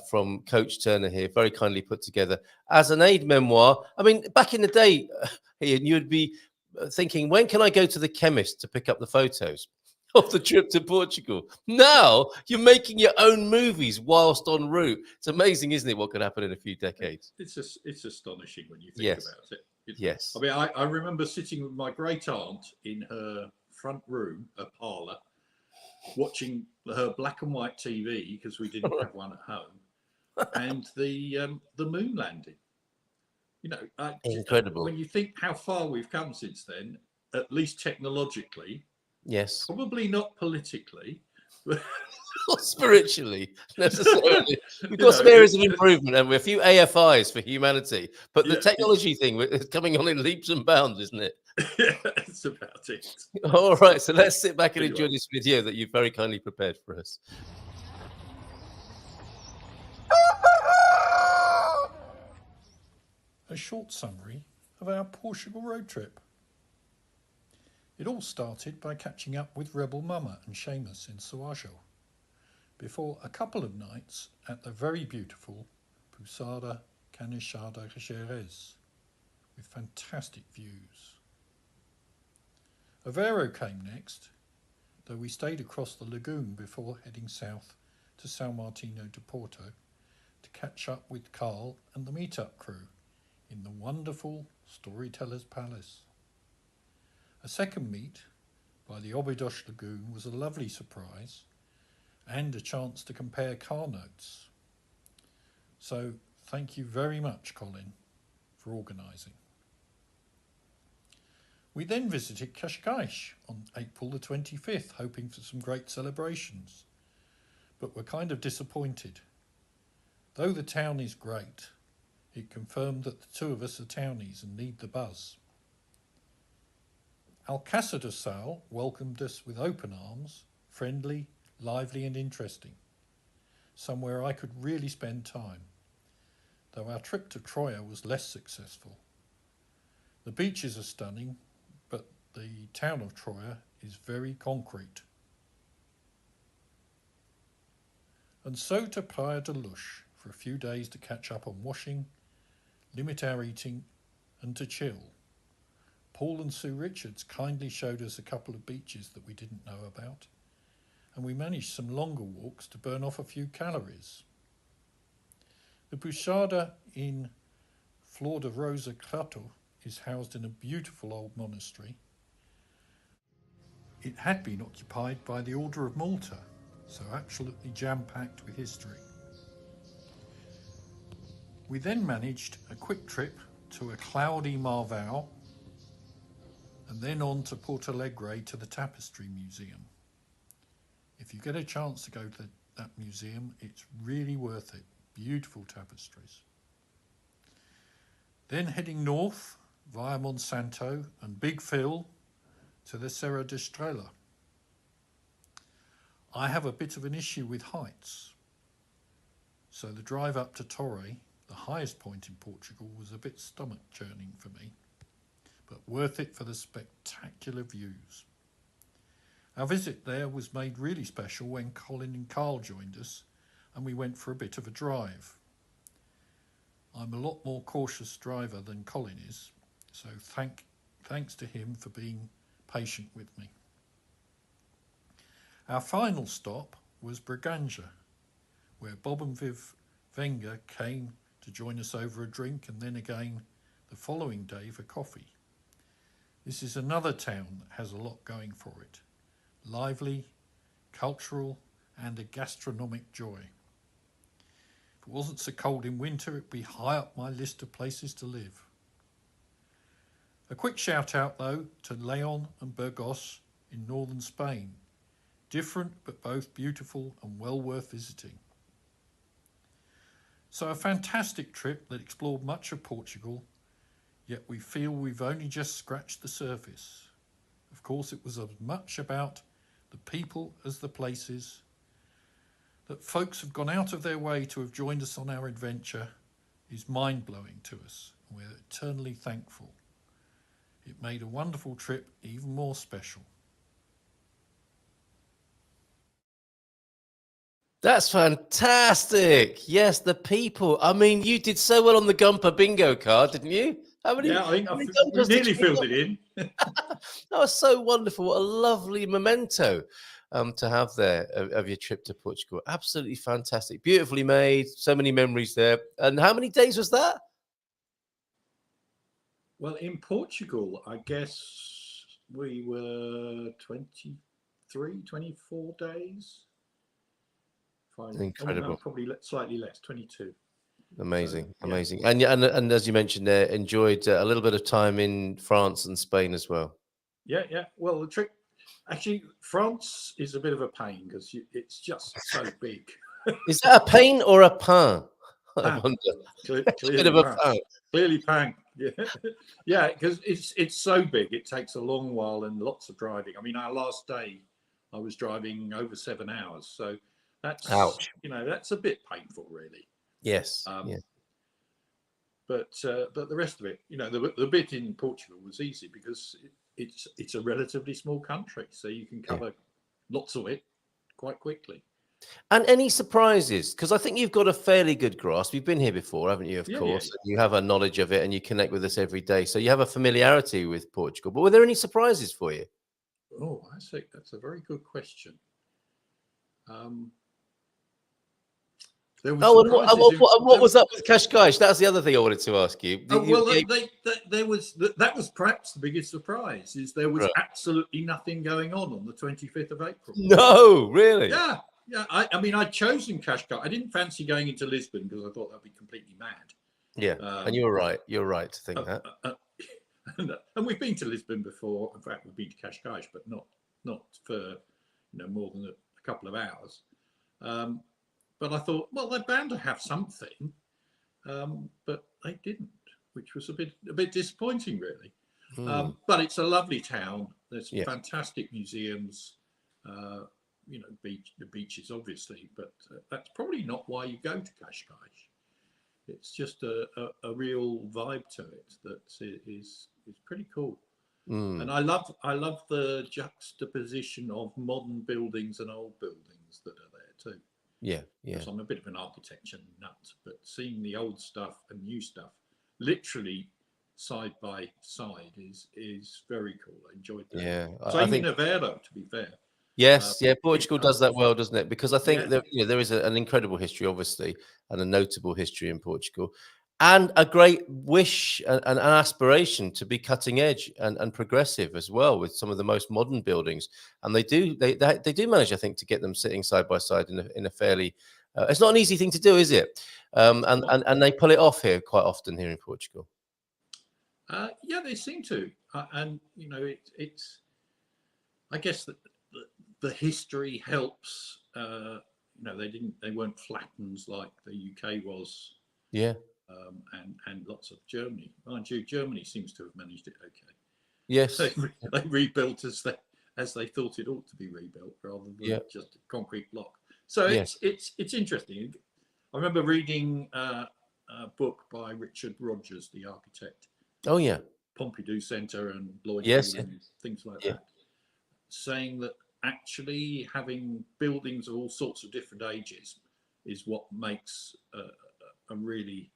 from Coach Turner here, very kindly put together as an aid memoir. I mean, back in the day, Ian, you'd be thinking, when can I go to the chemist to pick up the photos of the trip to Portugal? Now you're making your own movies whilst en route. It's amazing, isn't it, what could happen in a few decades? It's astonishing when you think about it. Yes. I mean, I remember sitting with my great aunt in her front room, a parlour, watching her black and white TV because we didn't have one at home, and the moon landing. Incredible. When you think how far we've come since then, at least technologically. Yes. Probably not politically. Or spiritually, necessarily. We've got some areas of improvement, and we're a few AFIs for humanity. But the technology thing is coming on in leaps and bounds, isn't it? Yeah, that's about it. All right, so let's sit back and enjoy this video that you've very kindly prepared for us. A short summary of our Portugal road trip. It all started by catching up with Rebel Mama and Seamus in Soajo, before a couple of nights at the very beautiful Pousada Canixada Jerez, with fantastic views. Aveiro came next, though we stayed across the lagoon before heading south to São Martinho de Porto to catch up with Carl and the meetup crew in the wonderful Storyteller's Palace. A second meet by the Óbidos Lagoon was a lovely surprise and a chance to compare car notes. So thank you very much, Colin, for organising. We then visited Cascais on April the 25th, hoping for some great celebrations, but were kind of disappointed. Though the town is great, it confirmed that the two of us are townies and need the buzz. Alcácer do Sal welcomed us with open arms, friendly, lively and interesting. Somewhere I could really spend time, though our trip to Troia was less successful. The beaches are stunning, but the town of Troia is very concrete. And so to Praia de Luz for a few days to catch up on washing, limit our eating and to chill. Paul and Sue Richards kindly showed us a couple of beaches that we didn't know about, and we managed some longer walks to burn off a few calories. The Pousada in Flor de Rosa Crato is housed in a beautiful old monastery. It had been occupied by the Order of Malta, so absolutely jam-packed with history. We then managed a quick trip to a cloudy Marvão, and then on to Porto Alegre to the Tapestry Museum. If you get a chance to go to that museum, it's really worth it. Beautiful tapestries. Then heading north via Monsanto and Big Phil to the Serra da Estrela. I have a bit of an issue with heights, so the drive up to Torre, the highest point in Portugal, was a bit stomach churning for me, but worth it for the spectacular views. Our visit there was made really special when Colin and Carl joined us and we went for a bit of a drive. I'm a lot more cautious driver than Colin is, so thanks to him for being patient with me. Our final stop was Braganza, where Bob and Viv Wenger came to join us over a drink and then again the following day for coffee. This is another town that has a lot going for it. Lively, cultural, and a gastronomic joy. If it wasn't so cold in winter, it'd be high up my list of places to live. A quick shout out though to Leon and Burgos in northern Spain. Different but both beautiful and well worth visiting. So a fantastic trip that explored much of Portugal, yet we feel we've only just scratched the surface. Of course, it was as much about the people as the places. That folks have gone out of their way to have joined us on our adventure is mind-blowing to us, and we're eternally thankful. It made a wonderful trip even more special. That's fantastic. Yes, the people. I mean, you did so well on the Gumper bingo card, didn't you? How many? Yeah, I think how many we Gumpers did nearly you filled get? it in. That was so wonderful. What a lovely memento to have there of your trip to Portugal. Absolutely fantastic. Beautifully made. So many memories there. And how many days was that? Well, in Portugal, I guess we were 23, 24 days. Incredible. No, probably slightly less, 22. Amazing. So, yeah. Amazing. And as you mentioned there, enjoyed a little bit of time in France and Spain as well. Yeah. Well, the trick, actually, France is a bit of a pain because it's just so big. Is that a pain or a pain? I Pain. wonder. Clearly Bit of a pain. pain. Clearly pain. Yeah, yeah, because it's so big. It takes a long while and lots of driving. I mean, our last day, I was driving over 7 hours, so that's Ouch. that's a bit painful, really. Yes. Yeah. But the rest of it, the bit in Portugal was easy because it's a relatively small country, so you can cover lots of it quite quickly. And any surprises? Because I think you've got a fairly good grasp. You've been here before, haven't you? Of course. Yeah. You have a knowledge of it and you connect with us every day. So you have a familiarity with Portugal. But were there any surprises for you? Oh, I see. That's a very good question. There was What was up with Cascais? That's the other thing I wanted to ask you. That was perhaps the biggest surprise. Is there was Right. absolutely nothing going on the 25th of April. No, really? Yeah. I mean, I'd chosen Cascais. I didn't fancy going into Lisbon because I thought that'd be completely mad. Yeah, and you're right. You're right to think that. And we've been to Lisbon before. In fact, we've been to Cascais, but not for more than a couple of hours. But I thought, well, they're bound to have something, but they didn't, which was a bit disappointing, really. But it's a lovely town. There's fantastic museums, the beaches, obviously, but that's probably not why you go to Cascais. It's just a real vibe to it that is pretty cool. And I love the juxtaposition of modern buildings and old buildings that are there too. Yeah. Because I'm a bit of an architecture nut, but seeing the old stuff and new stuff literally side by side is very cool. I enjoyed that. Yeah. Same in Aveiro, to be fair. Yes, Portugal does that well, doesn't it? Because I think that there is an incredible history, obviously, and a notable history in Portugal, and a great wish and an aspiration to be cutting edge and progressive as well, with some of the most modern buildings. And they do manage, I think, to get them sitting side by side in a fairly. It's not an easy thing to do, is it? And they pull it off here quite often here in Portugal. Yeah, they seem to, and it's. I guess that. The history helps. They weren't flattened like the UK was. Yeah. And lots of Germany. Mind you, Germany seems to have managed it okay. Yes. They rebuilt as they thought it ought to be rebuilt, rather than just a concrete block. So it's interesting. I remember reading a book by Richard Rogers, the architect. Oh yeah. Pompidou Centre and Lloyd and things like that, saying that actually having buildings of all sorts of different ages is what makes a really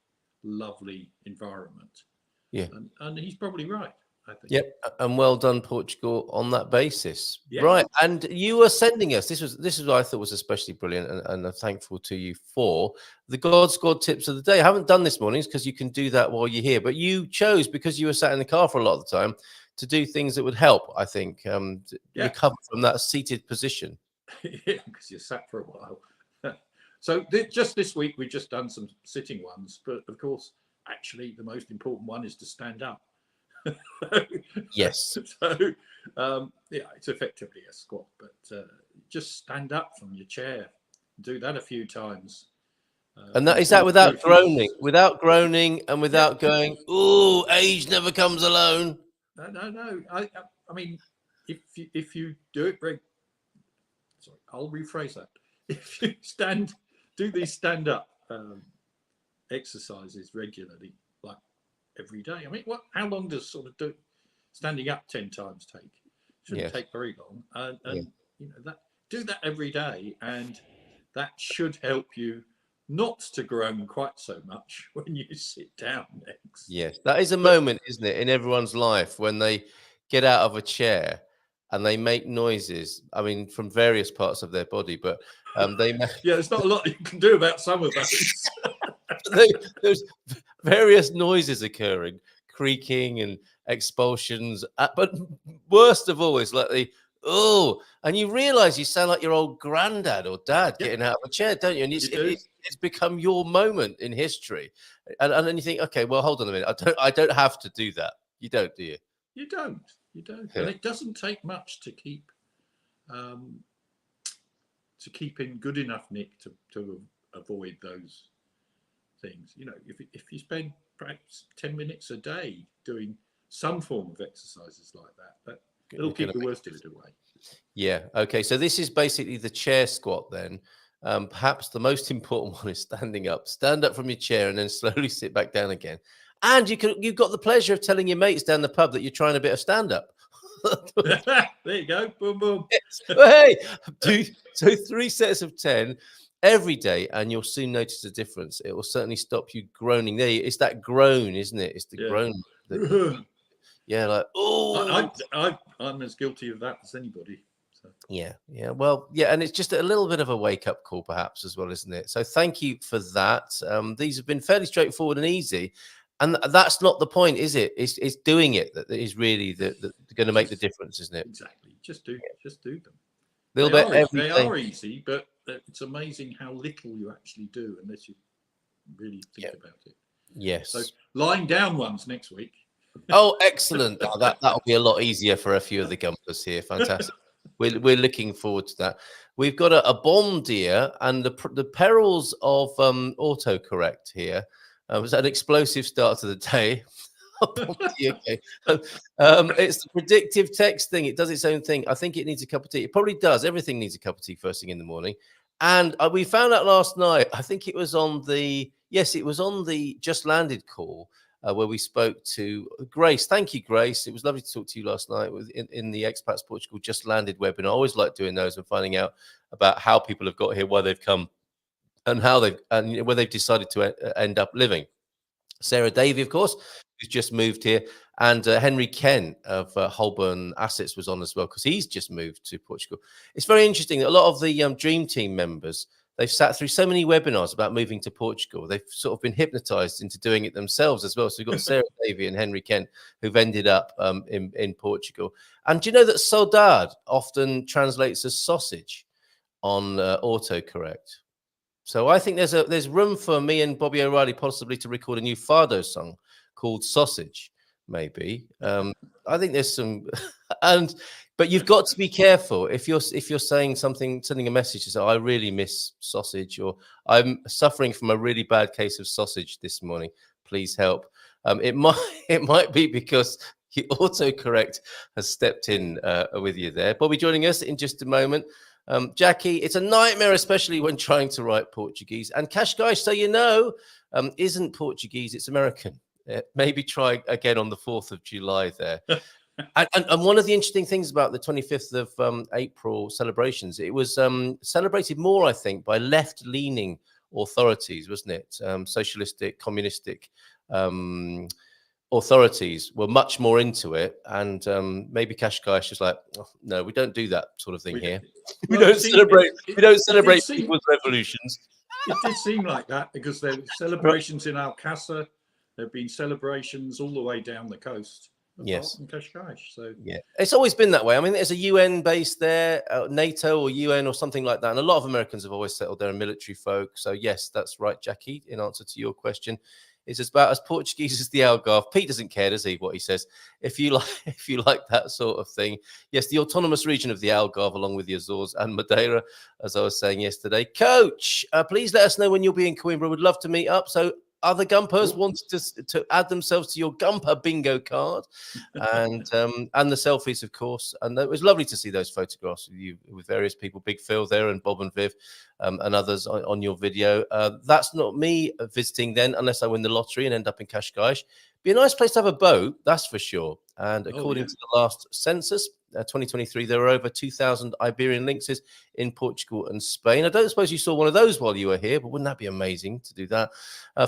lovely environment. Yeah, and he's probably right. I think. Yep, and well done, Portugal, on that basis. Yeah. Right, and you were sending us. This is what I thought was especially brilliant, and I'm thankful to you for the God Squad tips of the day. I haven't done this mornings because you can do that while you're here, but you chose, because you were sat in the car for a lot of the time, to do things that would help. I think to recover from that seated position. Yeah, because you sat for a while. So just this week we've just done some sitting ones, but of course, actually, the most important one is to stand up. Yes. So yeah, it's effectively a squat, but just stand up from your chair. Do that a few times. And that is that without groaning, and without going, "Oh, age never comes alone." No. I mean, if you do it sorry, I'll rephrase that. If you do these stand up exercises regularly, like every day. I mean, how long does sort of standing up 10 times take? Shouldn't take very long. And you know, do that every day, and that should help you not to groan quite so much when you sit down next. Yes, that is a moment, isn't it, in everyone's life when they get out of a chair and they make noises. I mean, from various parts of their body, but they make Yeah, there's not a lot you can do about some of those. there's various noises occurring, creaking and expulsions. But worst of all is like and you realise you sound like your old granddad or dad getting out of a chair, don't you? And it's become your moment in history. And then you think, okay, well, hold on a minute. I don't have to do that. You don't, do you? You don't. Yeah. And it doesn't take much to keep in good enough nick to avoid those things. You know, if you spend perhaps 10 minutes a day doing some form of exercises like that, it'll keep the worst of it away. Yeah. Okay. So this is basically the chair squat then. Perhaps the most important one is standing up. Stand up from your chair and then slowly sit back down again. And you've got the pleasure of telling your mates down the pub that you're trying a bit of stand up. There you go. Boom, boom. Hey, do 3 sets of 10 every day, and you'll soon notice a difference. It will certainly stop you groaning. It's that groan, isn't it? It's the groan. Like, oh. I'm as guilty of that as anybody. So. Yeah. Well, and it's just a little bit of a wake-up call, perhaps, as well, isn't it? So thank you for that. These have been fairly straightforward and easy. And that's not the point, is it? It's doing it that is really going to make the difference, isn't it? Exactly. Just do them. They are easy, but it's amazing how little you actually do unless you really think about it. Yes. So lying down ones next week. Oh, excellent. That'll be a lot easier for a few of the gumpers here. Fantastic. We're looking forward to that. We've got a bomb deer and the perils of autocorrect here. It was an explosive start to the day. Okay. It's the predictive text thing. It does its own thing. I think it needs a cup of tea. It probably does. Everything needs a cup of tea first thing in the morning. And we found out last night, I think it was on the Just Landed call where we spoke to Grace. Thank you, Grace. It was lovely to talk to you last night in the Expats Portugal Just Landed webinar. I always like doing those and finding out about how people have got here, why they've come, and where they've decided to end up living. Sarah Davey, of course, who's just moved here, and Henry Ken of Holborn Assets was on as well because he's just moved to Portugal. It's very interesting that a lot of the Dream Team members, they've sat through so many webinars about moving to Portugal. They've sort of been hypnotized into doing it themselves as well. So we've got Sarah Davey and Henry Ken who've ended up in Portugal. And do you know that saudade often translates as sausage on autocorrect? So I think there's room for me and Bobby O'Reilly possibly to record a new Fado song called Sausage, maybe. I think there's some, but you've got to be careful if you're saying something, sending a message to say, I really miss sausage, or I'm suffering from a really bad case of sausage this morning. Please help. It might be because your autocorrect has stepped in with you there. Bobby joining us in just a moment. Jackie, it's a nightmare, especially when trying to write Portuguese. And Kashkai, so you know, isn't Portuguese, it's American. Maybe try again on the 4th of July there. and one of the interesting things about the 25th of April celebrations, it was celebrated more, I think, by left-leaning authorities, wasn't it? Socialistic, communistic authorities were much more into it, and maybe Qashqai's just like, oh, no, we don't do that sort of thing here. We don't celebrate. We don't celebrate people's revolutions. It did seem like that because there were celebrations in Alcázar. There have been celebrations all the way down the coast. Yes, in Qashqai. So yeah, it's always been that way. I mean, there's a UN base there, NATO or UN or something like that, and a lot of Americans have always settled there, and military folk. So yes, that's right, Jackie. In answer to your question, it's about as Portuguese as the Algarve. Pete doesn't care, does he? What he says. If you like that sort of thing, yes, the autonomous region of the Algarve, along with the Azores and Madeira, as I was saying yesterday. Coach, please let us know when you'll be in Coimbra. We'd love to meet up. So other Gumpers wanted to add themselves to your Gumper bingo card, and the selfies, of course. And it was lovely to see those photographs with you, with various people, Big Phil there, and Bob and Viv, and others on your video. That's not me visiting then, unless I win the lottery and end up in Qashqai. Be a nice place to have a boat, that's for sure. And according to the last census, 2023, there were over 2,000 Iberian lynxes in Portugal and Spain. I don't suppose you saw one of those while you were here, but wouldn't that be amazing to do that?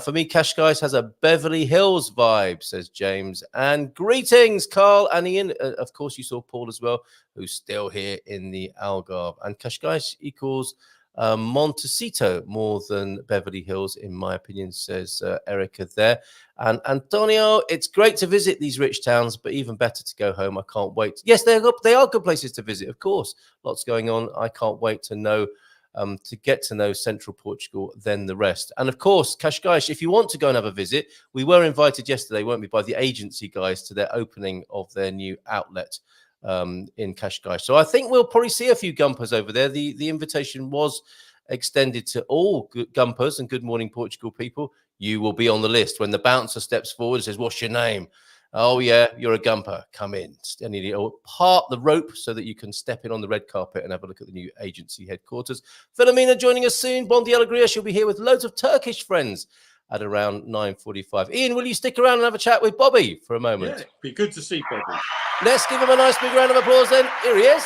For me, Qashqai has a Beverly Hills vibe, says James. And greetings, Carl and Ian. Of course, you saw Paul as well, who's still here in the Algarve. And Qashqai equals Montecito more than Beverly Hills, in my opinion, says Erica there. And Antonio, it's great to visit these rich towns, but even better to go home. I can't wait. Yes, they are good places to visit, of course. Lots going on. I can't wait to know, to get to know central Portugal than the rest. And of course, Qashqai, if you want to go and have a visit, we were invited yesterday, weren't we, by the agency guys to their opening of their new outlet in Qashqai. So I think we'll probably see a few Gumpers over there. The invitation was extended to all Gumpers and Good Morning Portugal people. You will be on the list when the bouncer steps forward and says, "What's your name?" "Oh yeah, you're a Gumper. Come in." And you part the rope so that you can step in on the red carpet and have a look at the new agency headquarters. Filomena joining us soon. Bon dia alegria. She'll be here with loads of Turkish friends at around 9:45. Ian, will you stick around and have a chat with Bobby for a moment? Yeah, be good to see Bobby. Let's give him a nice big round of applause then. Here he is.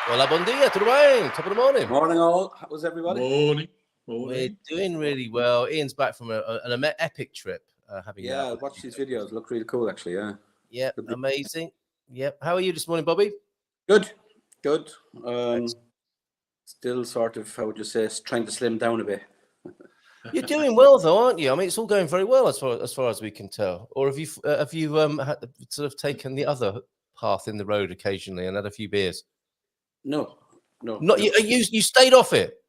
Hola, bon dia, tudo bem? Top of the morning. Morning all. How was everybody? Morning. We're doing really well. Ian's back from an epic trip. I watched these videos. Look really cool, actually. Yeah. Yeah, amazing. Yep. How are you this morning, Bobby? Good. Still sort of, how would you say, trying to slim down a bit. You're doing well, though, aren't you? I mean, it's all going very well as far as we can tell. Or have you sort of taken the other path in the road occasionally and had a few beers? No. Not you stayed off it.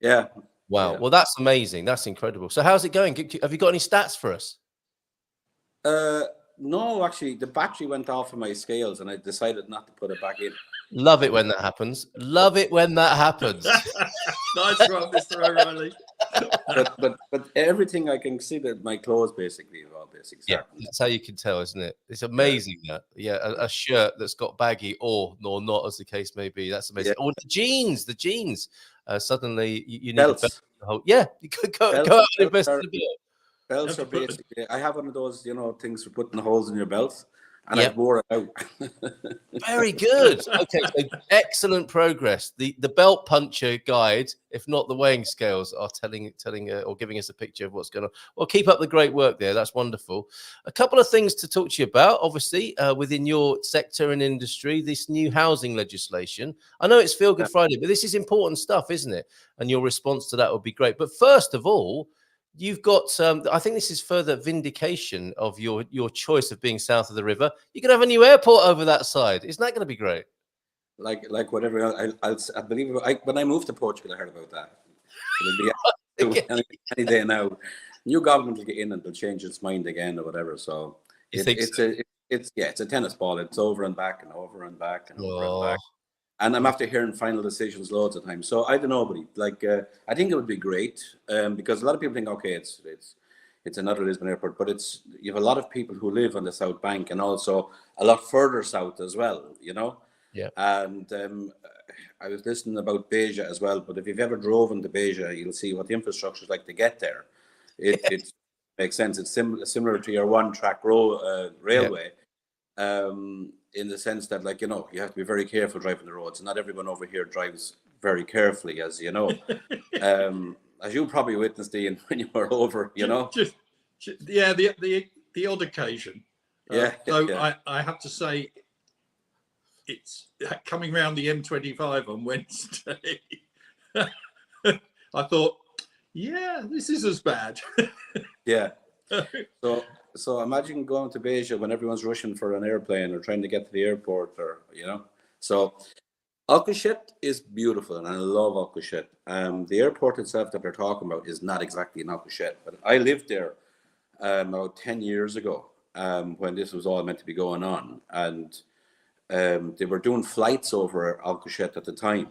Yeah. Wow. Yeah. Well, that's amazing. That's incredible. So, how's it going? Have you got any stats for us? No, actually, the battery went off of my scales, and I decided not to put it back in. Love it when that happens. Love it when that happens. Nice one, Mr. O'Reilly. but everything I can see that my clothes basically are all basic. Yeah, that's how you can tell, isn't it? It's amazing that. Yeah, a shirt that's got baggy or not, as the case may be. That's amazing. Yeah. Or the jeans. Suddenly you need belts. a belt to hold. Yeah, you could go out and invest in a belt. Belts are basically. I have one of those, things for putting holes in your belts, and I wore it out. Very good. Okay, so excellent progress. The belt puncher guide, if not the weighing scales, are telling or giving us a picture of what's going on. Well, keep up the great work there. That's wonderful. A couple of things to talk to you about, obviously, within your sector and industry, this new housing legislation. I know it's Feelgood Friday, but this is important stuff, isn't it? And your response to that would be great. But first of all, you've got, I think this is further vindication of your choice of being south of the river. You can have a new airport over that side. Isn't that going to be great? Like whatever. I believe when I moved to Portugal, I heard about that. It'll be any day now. New government will get in and they'll change its mind again or whatever. So it's a tennis ball. It's over and back and over and back and over and back. And I'm after hearing final decisions loads of times. So I don't know, but I think it would be great because a lot of people think, okay, it's another Lisbon airport, but you have a lot of people who live on the South Bank and also a lot further south as well, Yeah. And I was listening about Beja as well, but if you've ever driven to Beja, you'll see what the infrastructure is like to get there. It makes sense. It's similar to your one-track railway. Yeah. In the sense that, you have to be very careful driving the roads. Not everyone over here drives very carefully, as you know. As you probably witnessed, Ian, when you were over, the odd occasion. Yeah. So yeah. I have to say, it's coming round the M25 on Wednesday. I thought, yeah, this is as bad. Yeah. So imagine going to Beja when everyone's rushing for an airplane or trying to get to the airport, or So Alcochete is beautiful, and I love Alcochete. The airport itself that they're talking about is not exactly in Alcochete, but I lived there about 10 years ago when this was all meant to be going on, and they were doing flights over Alcochete at the time,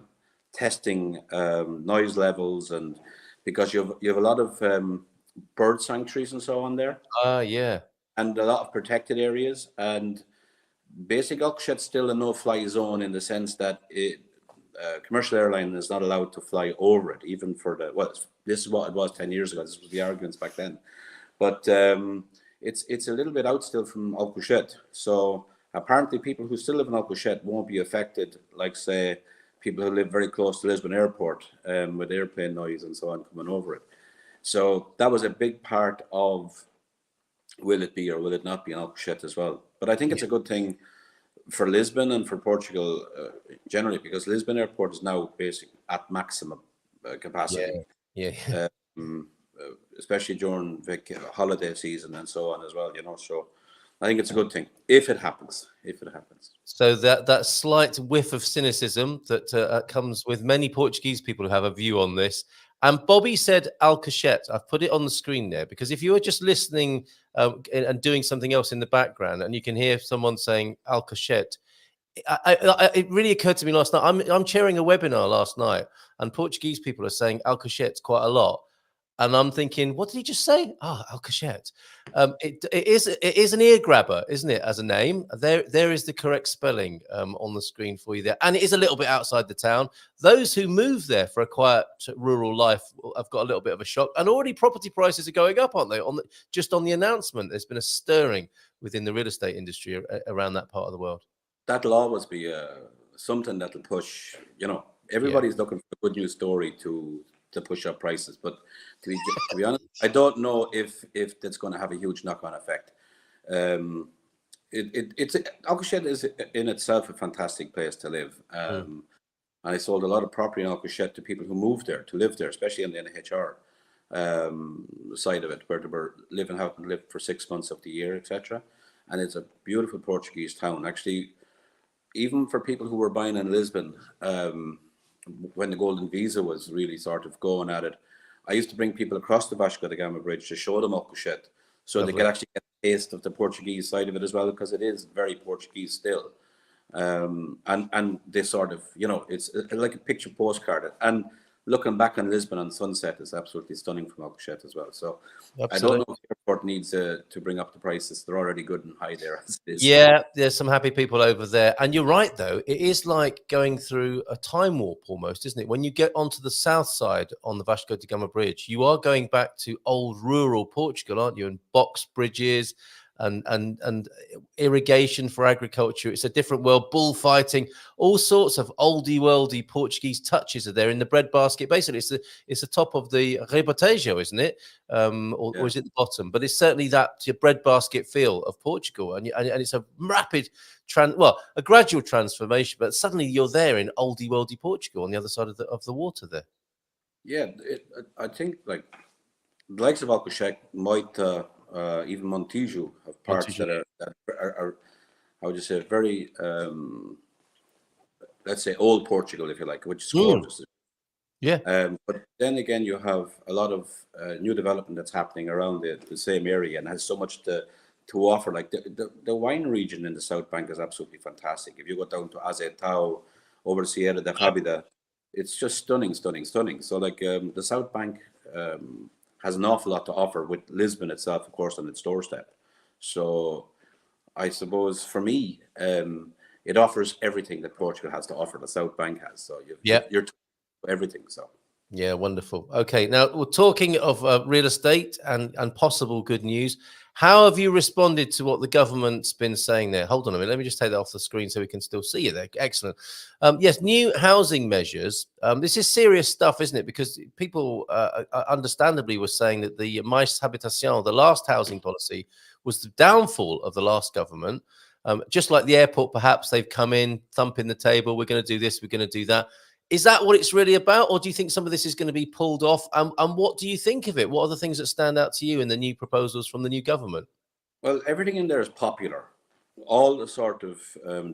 testing noise levels, and because you have a lot of bird sanctuaries and so on there, Yeah. and a lot of protected areas, and basic Alcochete's still a no-fly zone in the sense that commercial airline is not allowed to fly over it, even for this is what it was 10 years ago. This was the arguments back then. But it's a little bit out still from Alcochete. So apparently people who still live in Alcochete won't be affected, like, say, people who live very close to Lisbon Airport with airplane noise and so on coming over it. So that was a big part of will it be or will it not be in Alcochete as well. But I think it's a good thing for Lisbon and for Portugal generally, because Lisbon Airport is now basically at maximum capacity. Yeah. Especially during holiday season and so on as well, So I think it's a good thing if it happens. So that slight whiff of cynicism that comes with many Portuguese people who have a view on this. And Bobby said Alcochete. I've put it on the screen there because if you were just listening and doing something else in the background, and you can hear someone saying Alcochete, it really occurred to me last night. I'm chairing a webinar last night, and Portuguese people are saying Alcochete quite a lot. And I'm thinking, what did he just say? Alcochete. It is an ear grabber, isn't it? As a name, there is the correct spelling on the screen for you there, and it is a little bit outside the town. Those who move there for a quiet rural life have got a little bit of a shock, and already property prices are going up, aren't they? Just on the announcement, there's been a stirring within the real estate industry around that part of the world. That'll always be something that'll push. Everybody's looking for a good news story to push up prices, but to be honest, I don't know if that's going to have a huge knock-on effect. Alcochete is in itself a fantastic place to live, and I sold a lot of property in Alcochete to people who moved there to live there, especially in the NHR side of it, where they were living out and lived for 6 months of the year, etc. And it's a beautiful Portuguese town, actually. Even for people who were buying in Lisbon, when the Golden Visa was really sort of going at it, I used to bring people across the Vasco da Gama Bridge to show them Alcochete, so they could actually get a taste of the Portuguese side of it as well, because it is very Portuguese still. And they sort of, it's like a picture postcard. And looking back on Lisbon on sunset is absolutely stunning from Alcochete as well. So absolutely. I don't know if the airport needs to bring up the prices. They're already good and high there as it is. Yeah, there's some happy people over there. And you're right, though. It is like going through a time warp almost, isn't it? When you get onto the south side on the Vasco da Gama Bridge, you are going back to old rural Portugal, aren't you? And box bridges and irrigation for agriculture. It's a different world. Bullfighting, all sorts of oldie worldy Portuguese touches are there in the breadbasket. Basically, it's the top of the rebatejo, isn't it? Or is it the bottom? But it's certainly that breadbasket feel of Portugal, and it's a rapid a gradual transformation. But suddenly you're there in oldie worldy Portugal on the other side of the water there. Yeah, I think like the likes of Alcochete might. Even Montijo have parts that are how would you say, very let's say old Portugal, if you like, which is gorgeous. Yeah. But then again, you have a lot of new development that's happening around the same area and has so much to offer. Like the wine region in the South Bank is absolutely fantastic. If you go down to Azeitão, over Sierra de Rábida, it's just stunning. So like the South Bank has an awful lot to offer, with Lisbon itself, of course, on its doorstep. So I suppose for me, it offers everything that Portugal has to offer, the South Bank has. So you're everything. So yeah, wonderful. Okay, now we're talking of real estate and possible good news. How have you responded to what the government's been saying there? Hold on a minute. Let me just take that off the screen so we can still see you there. Excellent. Yes, new housing measures. This is serious stuff, isn't it? Because people understandably were saying that the Mais Habitation, the last housing policy, was the downfall of the last government. Just like the airport, perhaps they've come in, thumping the table. We're going to do this. We're going to do that. Is that what it's really about? Or do you think some of this is going to be pulled off? And what do you think of it? What are the things that stand out to you in the new proposals from the new government? Well, everything in there is popular. All the sort of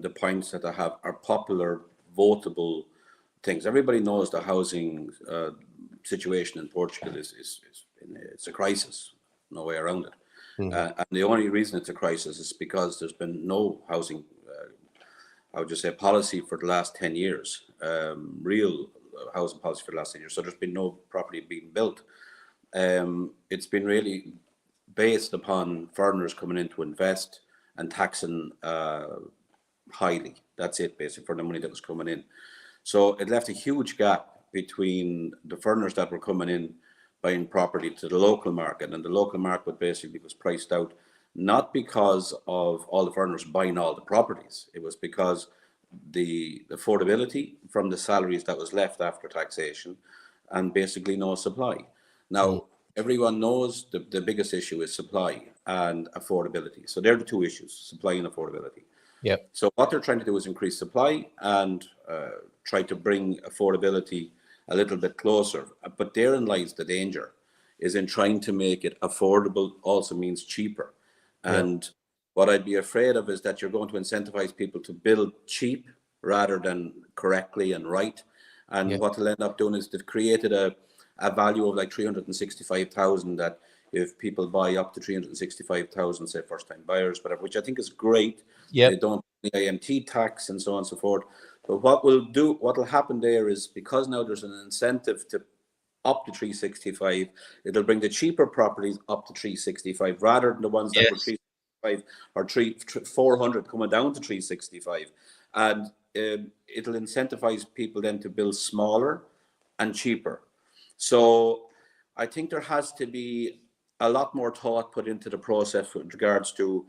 the points that I have are popular, votable things. Everybody knows the housing situation in Portugal is it's a crisis. No way around it. And the only reason it's a crisis is because there's been no housing, I would just say, policy for the last 10 years, real housing policy for the last 10 years. So there's been no property being built. It's been really based upon foreigners coming in to invest and taxing highly. That's it, basically, for the money that was coming in. So it left a huge gap between the foreigners that were coming in buying property to the local market, and the local market basically was priced out, not because of all the foreigners buying all the properties. It was because the affordability from the salaries that was left after taxation and basically no supply. Now, everyone knows the biggest issue is supply and affordability. So they're the two issues, supply and affordability. Yep. So what they're trying to do is increase supply and try to bring affordability a little bit closer. But therein lies the danger, is in trying to make it affordable also means cheaper. And what I'd be afraid of is that you're going to incentivize people to build cheap rather than correctly and right. And what they'll end up doing is they've created a value of like 365,000, that if people buy up to 365,000, say first time buyers, whatever, which I think is great. They don't pay the IMT tax and so on and so forth. But what will happen there is, because now there's an incentive to up to 365, it'll bring the cheaper properties up to 365 rather than the ones that were 365 or 400 coming down to 365. And it'll incentivize people then to build smaller and cheaper. So I think there has to be a lot more thought put into the process with regards to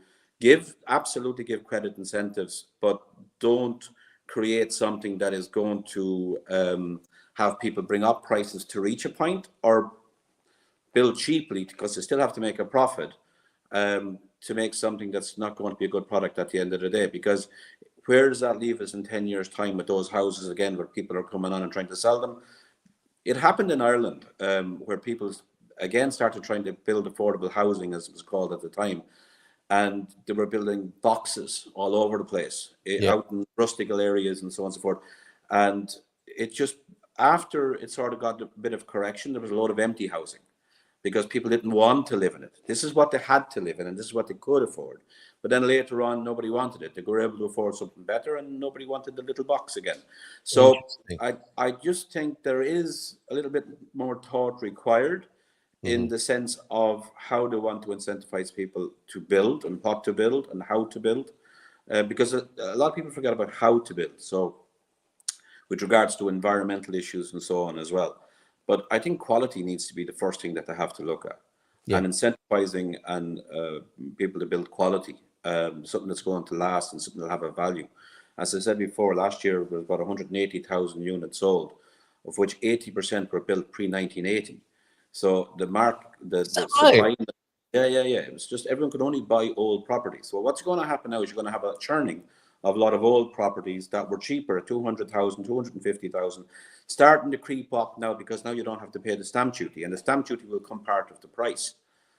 absolutely give credit incentives, but don't create something that is going to have people bring up prices to reach a point, or build cheaply because they still have to make a profit, to make something that's not going to be a good product at the end of the day. Because where does that leave us in 10 years' time with those houses again, where people are coming on and trying to sell them? It happened in Ireland, where people again started trying to build affordable housing, as it was called at the time. And they were building boxes all over the place, out in rustical areas and so on and so forth. And it just, after it sort of got a bit of correction, there was a lot of empty housing because people didn't want to live in it. This is what they had to live in, and this is what they could afford. But then later on, nobody wanted it. They were able to afford something better, and nobody wanted the little box again. So I just think there is a little bit more thought required in the sense of how they want to incentivize people to build, and what to build and how to build, because a lot of people forget about how to build. So with regards to environmental issues and so on as well. But I think quality needs to be the first thing that they have to look at, and incentivizing and people to build quality, something that's going to last and something that'll have a value. As I said before, last year there was about 180,000 units sold, of which 80% were built pre-1980. So the supply, it was just everyone could only buy old properties. So what's going to happen now is you're going to have a churning of a lot of old properties that were cheaper, 200,000, 250,000, starting to creep up now, because now you don't have to pay the stamp duty, and the stamp duty will come part of the price.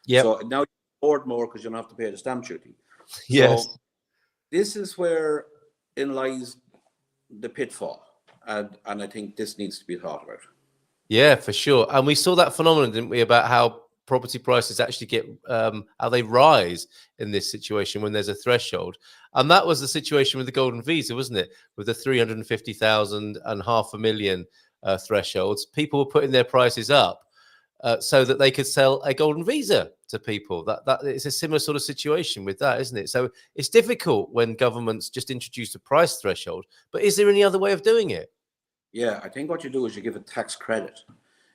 So now you afford more because you don't have to pay the stamp duty. So this is where in lies the pitfall, and I think this needs to be thought about. Yeah, for sure. And we saw that phenomenon, didn't we, about how property prices actually get, how they rise in this situation when there's a threshold. And that was the situation with the golden visa, wasn't it? With the 350,000 and 500,000 thresholds, people were putting their prices up so that they could sell a golden visa to people. That it's a similar sort of situation with that, isn't it? So it's difficult when governments just introduce a price threshold. But is there any other way of doing it? Yeah, I think what you do is you give a tax credit.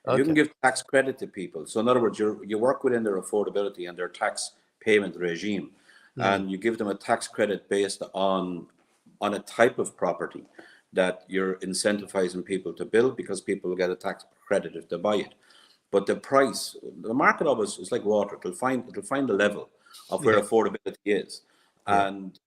You can give tax credit to people. So in other words, you work within their affordability and their tax payment regime, and you give them a tax credit based on a type of property that you're incentivizing people to build, because people will get a tax credit if they buy it. But the price, the market always is like water. It'll find the level of where affordability is, and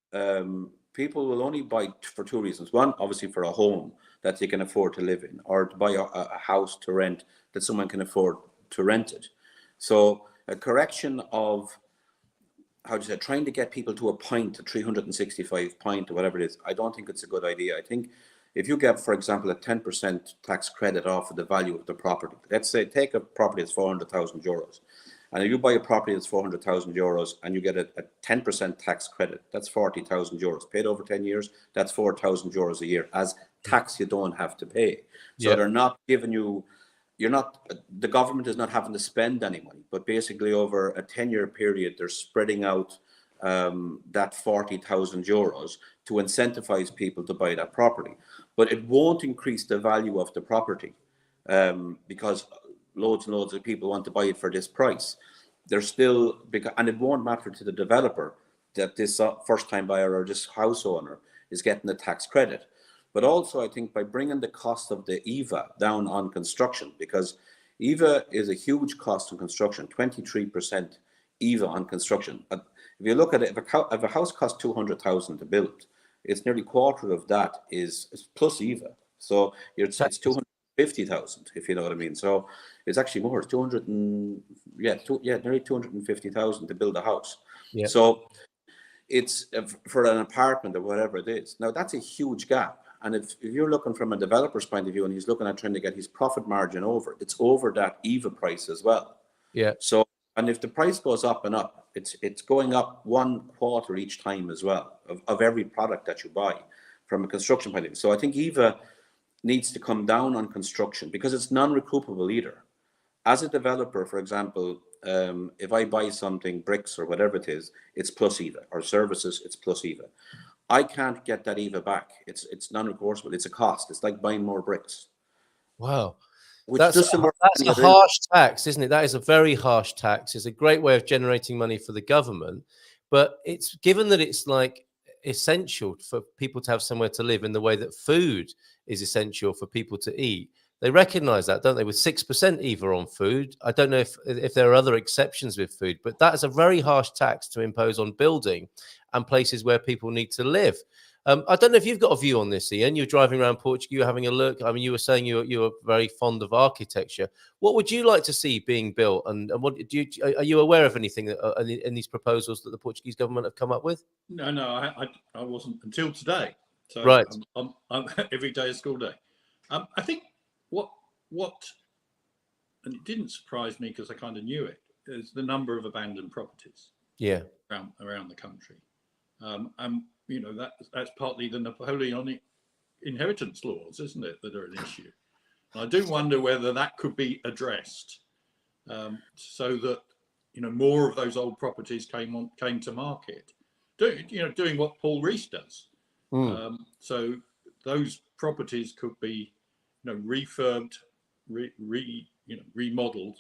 people will only buy for two reasons. One, obviously for a home that they can afford to live in, or to buy a house to rent that someone can afford to rent it. So a correction of, trying to get people to a point, a 365 point or whatever it is, I don't think it's a good idea. I think if you get, for example, a 10% tax credit off of the value of the property, let's say take a property that's 400,000 euros, and if you buy a property that's 400,000 euros and you get a 10% tax credit, that's 40,000 euros paid over 10 years. That's 4,000 euros a year as tax you don't have to pay. So they're not giving you, the government is not having to spend any money, but basically over a 10-year period, they're spreading out that 40,000 euros to incentivize people to buy that property. But it won't increase the value of the property because loads and loads of people want to buy it for this price. They're still, and it won't matter to the developer that this first-time buyer or this house owner is getting the tax credit. But also, I think by bringing the cost of the IVA down on construction, because IVA is a huge cost on construction, 23% IVA on construction. If you look at it, if a house costs 200,000 to build, it's nearly a quarter of that is plus IVA. So it's 250,000, if you know what I mean. So it's actually more. It's nearly 250,000 to build a house. Yeah. So it's for an apartment or whatever it is. Now that's a huge gap. And if you're looking from a developer's point of view and he's looking at trying to get his profit margin over, it's over that IVA price as well. Yeah. So, and if the price goes up and up, it's going up 1/4 each time as well of every product that you buy from a construction point of view. So I think IVA needs to come down on construction because it's non-recoupable either. As a developer, for example, if I buy something, bricks or whatever it is, it's plus IVA, or services, it's plus IVA. I can't get that IVA back. It's non-recourseable. It's a cost. It's like buying more bricks. Wow. That's a harsh tax, isn't it? That is a very harsh tax. It's a great way of generating money for the government. But it's given that it's like essential for people to have somewhere to live in the way that food is essential for people to eat. They recognize that, don't they? With 6% IVA on food. I don't know if there are other exceptions with food, but that is a very harsh tax to impose on building and places where people need to live. I don't know if you've got a view on this, Ian. You're driving around Portugal, you're having a look. I mean, you were saying you were very fond of architecture. What would you like to see being built? And what are you aware of anything in these proposals that the Portuguese government have come up with? No, I wasn't until today. So right. I'm every day is school day. I think what and it didn't surprise me because I kind of knew it, is the number of abandoned properties. Yeah. Around the country. You know, that's partly the Napoleonic inheritance laws, isn't it, that are an issue. And I do wonder whether that could be addressed so that, you know, more of those old properties came to market. Doing what Paul Rees does. So those properties could be, you know, refurbed, remodeled,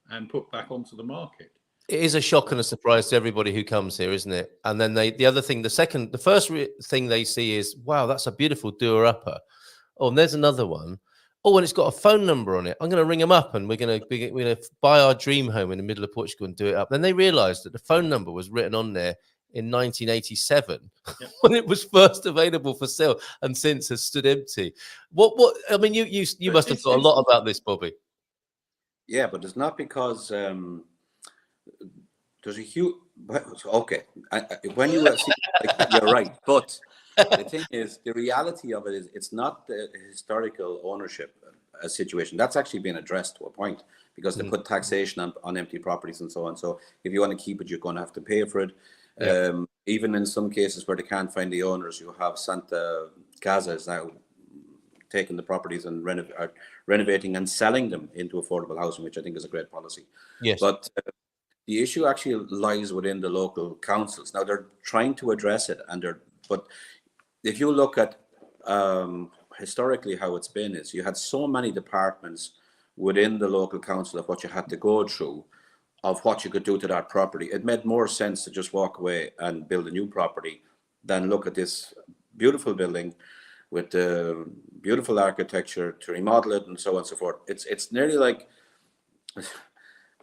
and put back onto the market. It is a shock and a surprise to everybody who comes here, isn't it? And then the first thing they see is, wow, that's a beautiful doer-upper. Oh, and there's another one. Oh, and it's got a phone number on it. I'm going to ring them up and we're going to buy our dream home in the middle of Portugal and do it up. Then they realized that the phone number was written on there in 1987 when it was first available for sale and since has stood empty. What I mean, you must have thought a lot about this, Bobby. Yeah, but it's not because there's a huge. Okay, when you see, you're right, but the thing is, the reality of it is, it's not the historical ownership situation. That's actually been addressed to a point because they put taxation on empty properties and so on. So if you want to keep it, you're going to have to pay for it. Yeah. Even in some cases where they can't find the owners, you have Santa Casa is now taking the properties and renovating and selling them into affordable housing, which I think is a great policy. Yes. But the issue actually lies within the local councils. Now they're trying to address it, but if you look at historically how it's been, is you had so many departments within the local council of what you had to go through of what you could do to that property. It made more sense to just walk away and build a new property than look at this beautiful building with beautiful architecture, to remodel it and so on and so forth. It's nearly like,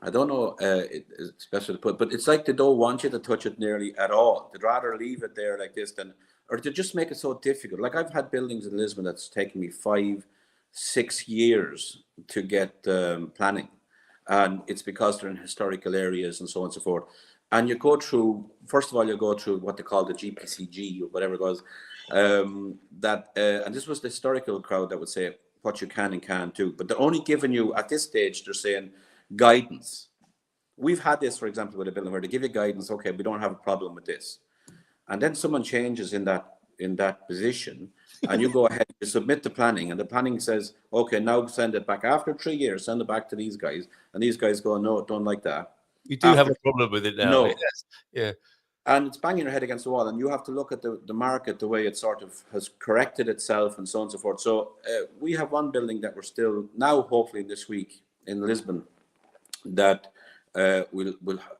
I don't know, it's best to put, but it's like they don't want you to touch it nearly at all. They'd rather leave it there like this than, or to just make it so difficult. Like I've had buildings in Lisbon that's taken me 5-6 years to get planning. And it's because they're in historical areas and so on and so forth. And you go through, first of all, you go through what they call the GPCG or whatever it was. And this was the historical crowd that would say what you can and can't do. But they're only giving you, at this stage, they're saying guidance. We've had this, for example, with a building where they give you guidance, okay, we don't have a problem with this. And then someone changes in that position, and you go ahead, you submit the planning, and the planning says, okay, now send it back. After 3 years, send it back to these guys. And these guys go, no, don't like that. You do have a problem with it now. No. Yes. Yeah. And it's banging your head against the wall, and you have to look at the market, the way it sort of has corrected itself and so on and so forth. So we have one building that we're still, now hopefully this week in Lisbon, that will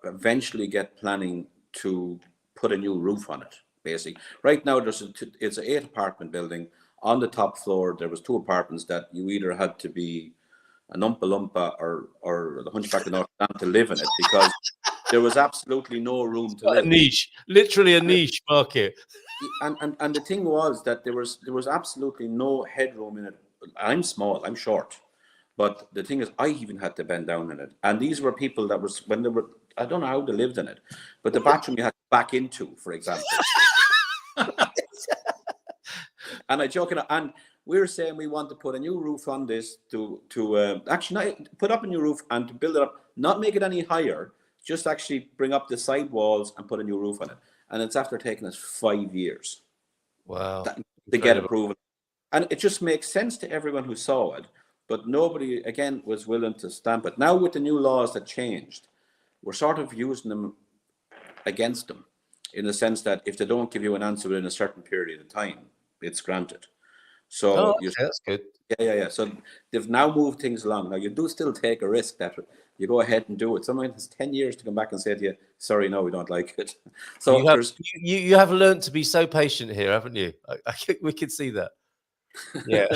eventually get planning to put a new roof on it, basically. Right now, it's an 8-apartment building. On the top floor, there was 2 apartments that you either had to be an Oompa Loompa or the Hunchback of Notre Dame to live in it, because there was absolutely no room to live. A niche, literally a niche market. And the thing was that there was absolutely no headroom in it. I'm small, I'm short, but the thing is, I even had to bend down in it. And these were people that was, when they were, I don't know how they lived in it, but the bathroom you had to back into, for example. And I joke, and we were saying we want to put a new roof on this to actually not put up a new roof and to build it up, not make it any higher, just actually bring up the side walls and put a new roof on it. And it's after taking us 5 years. Wow. To get approval. And it just makes sense to everyone who saw it, but nobody, again, was willing to stamp it. Now with the new laws that changed, we're sort of using them against them, in the sense that if they don't give you an answer within a certain period of time, it's granted. So that's good. Yeah. So they've now moved things along. Now you do still take a risk that you go ahead and do it. Someone has 10 years to come back and say to you, sorry, no, we don't like it. So you have learned to be so patient here, haven't you? We can see that. Yeah.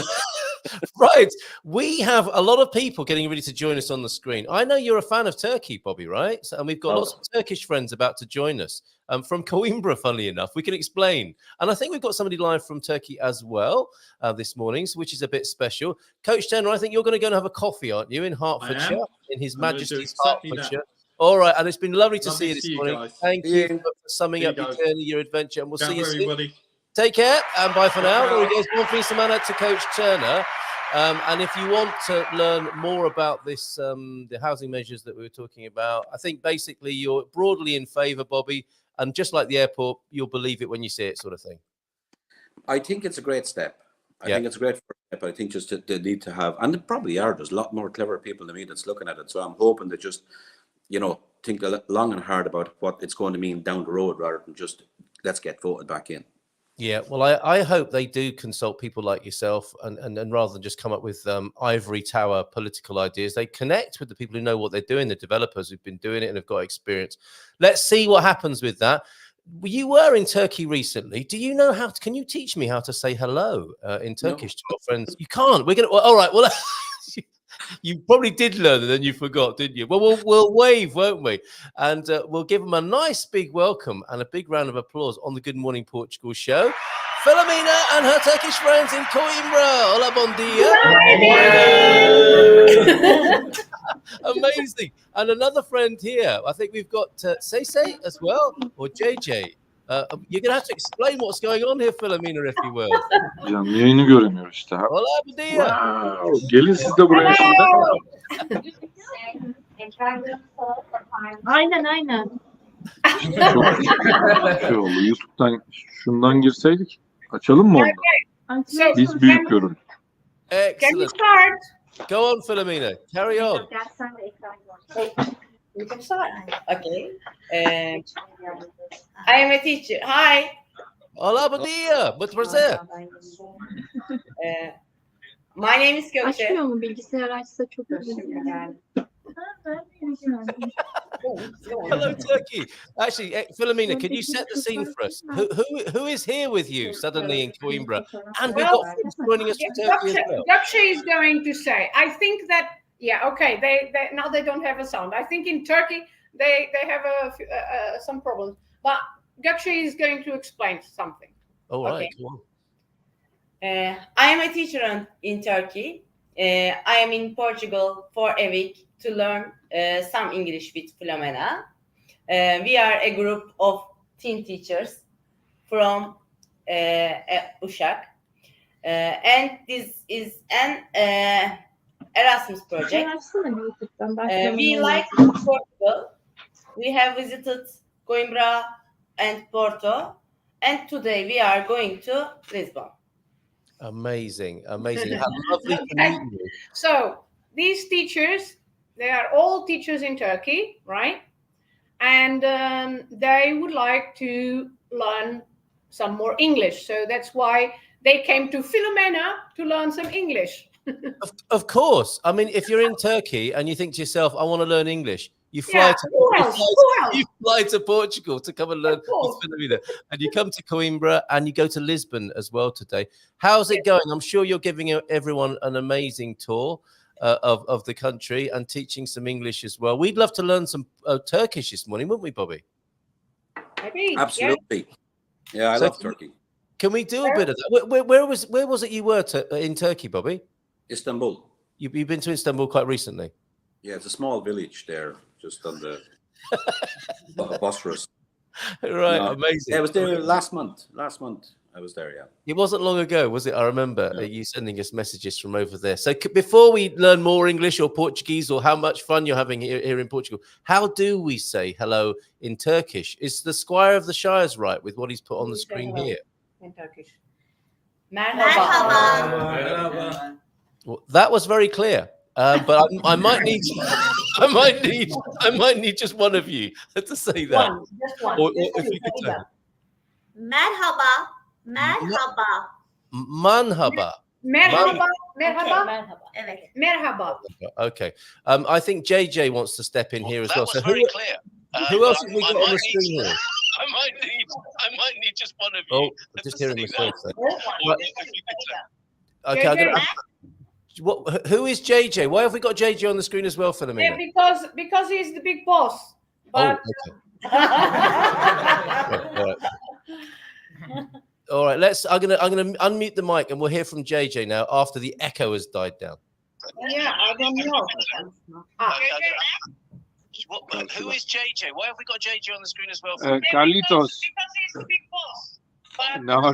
Right. We have a lot of people getting ready to join us on the screen. I know you're a fan of Turkey, Bobby, right? And we've got lots of Turkish friends about to join us from Coimbra, funnily enough. We can explain. And I think we've got somebody live from Turkey as well this morning, which is a bit special. Coach Turner, I think you're going to go and have a coffee, aren't you, in Hertfordshire, in His Majesty's Hertfordshire. All right. And it's been lovely to see you this morning. Guys. Thank you for summing up your journey, your adventure. And we'll see you soon. Everybody. Take care and bye for now. There he goes. One piece of manner to Coach Turner. And if you want to learn more about this, the housing measures that we were talking about, I think basically you're broadly in favour, Bobby. And just like the airport, you'll believe it when you see it, sort of thing. I think it's a great step. I think it's a great first step. I think just they need to have, and there probably are, there's a lot more clever people than me that's looking at it. So I'm hoping that just, think long and hard about what it's going to mean down the road, rather than just let's get voted back in. Yeah, well, I hope they do consult people like yourself, and rather than just come up with ivory tower political ideas, they connect with the people who know what they're doing, the developers who've been doing it and have got experience. Let's see what happens with that. You were in Turkey recently. Do you know can you teach me how to say hello in Turkish to our friends? You can't. We're going to, all right, well, you probably did learn and then you forgot, didn't you? Well, we'll wave, won't we? And we'll give them a nice big welcome and a big round of applause on the Good Morning Portugal show. Filomena and her Turkish friends in Coimbra. Hola, bon dia. Amazing. And another friend here. I think we've got Sese as well, or JJ. You're going to have to explain what's going on here, Filomena, if you will. Canlı yayını göremiyoruz işte. Hola, bon dia. Wow. Gelin siz de buraya şurada. Aynen. Çok şey oldu. YouTube'dan şundan girseydik. Açalım mı onu? Biz büyük görün. Excellent. Can you start? Go on, Filomena. Carry on. You can start. Okay. I am a teacher. Hi. Hola, bon dia. Muito prazer. My name is Gökçe. Açmıyor mu bilgisayar açsa çok üzülürüm. Hello, Turkey. Actually, Filomena, can you set the scene for us? Who is here with you suddenly in Coimbra? And we've got friends joining us from Turkey as well. Gökçe is going to say, I think that, yeah, okay, they now they don't have a sound. I think in Turkey they have some problems. But Gökçe is going to explain something. All right, Okay. come on. I am a teacher in Turkey. I am in Portugal for a week to learn some English with Filomena. We are a group of teen teachers from Uşak. And this is an Erasmus project. We like Portugal. We have visited Coimbra and Porto. And today we are going to Lisbon. Amazing, amazing. How lovely to meet you. So these teachers, they are all teachers in Turkey, right? And they would like to learn some more English. So that's why they came to Filomena to learn some English. Of course. I mean, if you're in Turkey and you think to yourself, I want to learn English, you fly Who else? to Portugal to come and learn with Filomena. And you come to Coimbra and you go to Lisbon as well today. How's it going? I'm sure you're giving everyone an amazing tour of the country and teaching some English as well. We'd love to learn some Turkish this morning, wouldn't we, Bobby? Maybe. Absolutely. Yeah, I love Turkey. Can we do a bit of that? Where was it you were in Turkey, Bobby? Istanbul. You've been to Istanbul quite recently? Yeah, it's a small village there, just on the Bosphorus. Right, amazing. Yeah, I was there last month. Last month I was there, yeah. It wasn't long ago, was it? I remember you sending us messages from over there. So before we learn more English or Portuguese or how much fun you're having here in Portugal, how do we say hello in Turkish? Is the Squire of the Shires right with what he's put on the screen here? In Turkish. Merhaba. Well, that was very clear. But I might need just one of you to say that. Just one. Or if you could say Merhaba. Merhaba. Manhaba. Merhaba. Evet. Merhaba. Okay. I think JJ wants to step in here as well. That So was very clear. who else have we got on the screen here? I might need just one of you. Oh, just hearing myself. Or if you could Okay, I'm gonna. Who is JJ? Why have we got JJ on the screen as well, Filomena? Yeah, because he's the big boss. Oh, But okay. All right. I'm gonna unmute the mic and we'll hear from JJ now after the echo has died down. yeah, I don't know. Who is JJ? Why have we got JJ on the screen as well? Carlitos. Because he's the big boss. But No.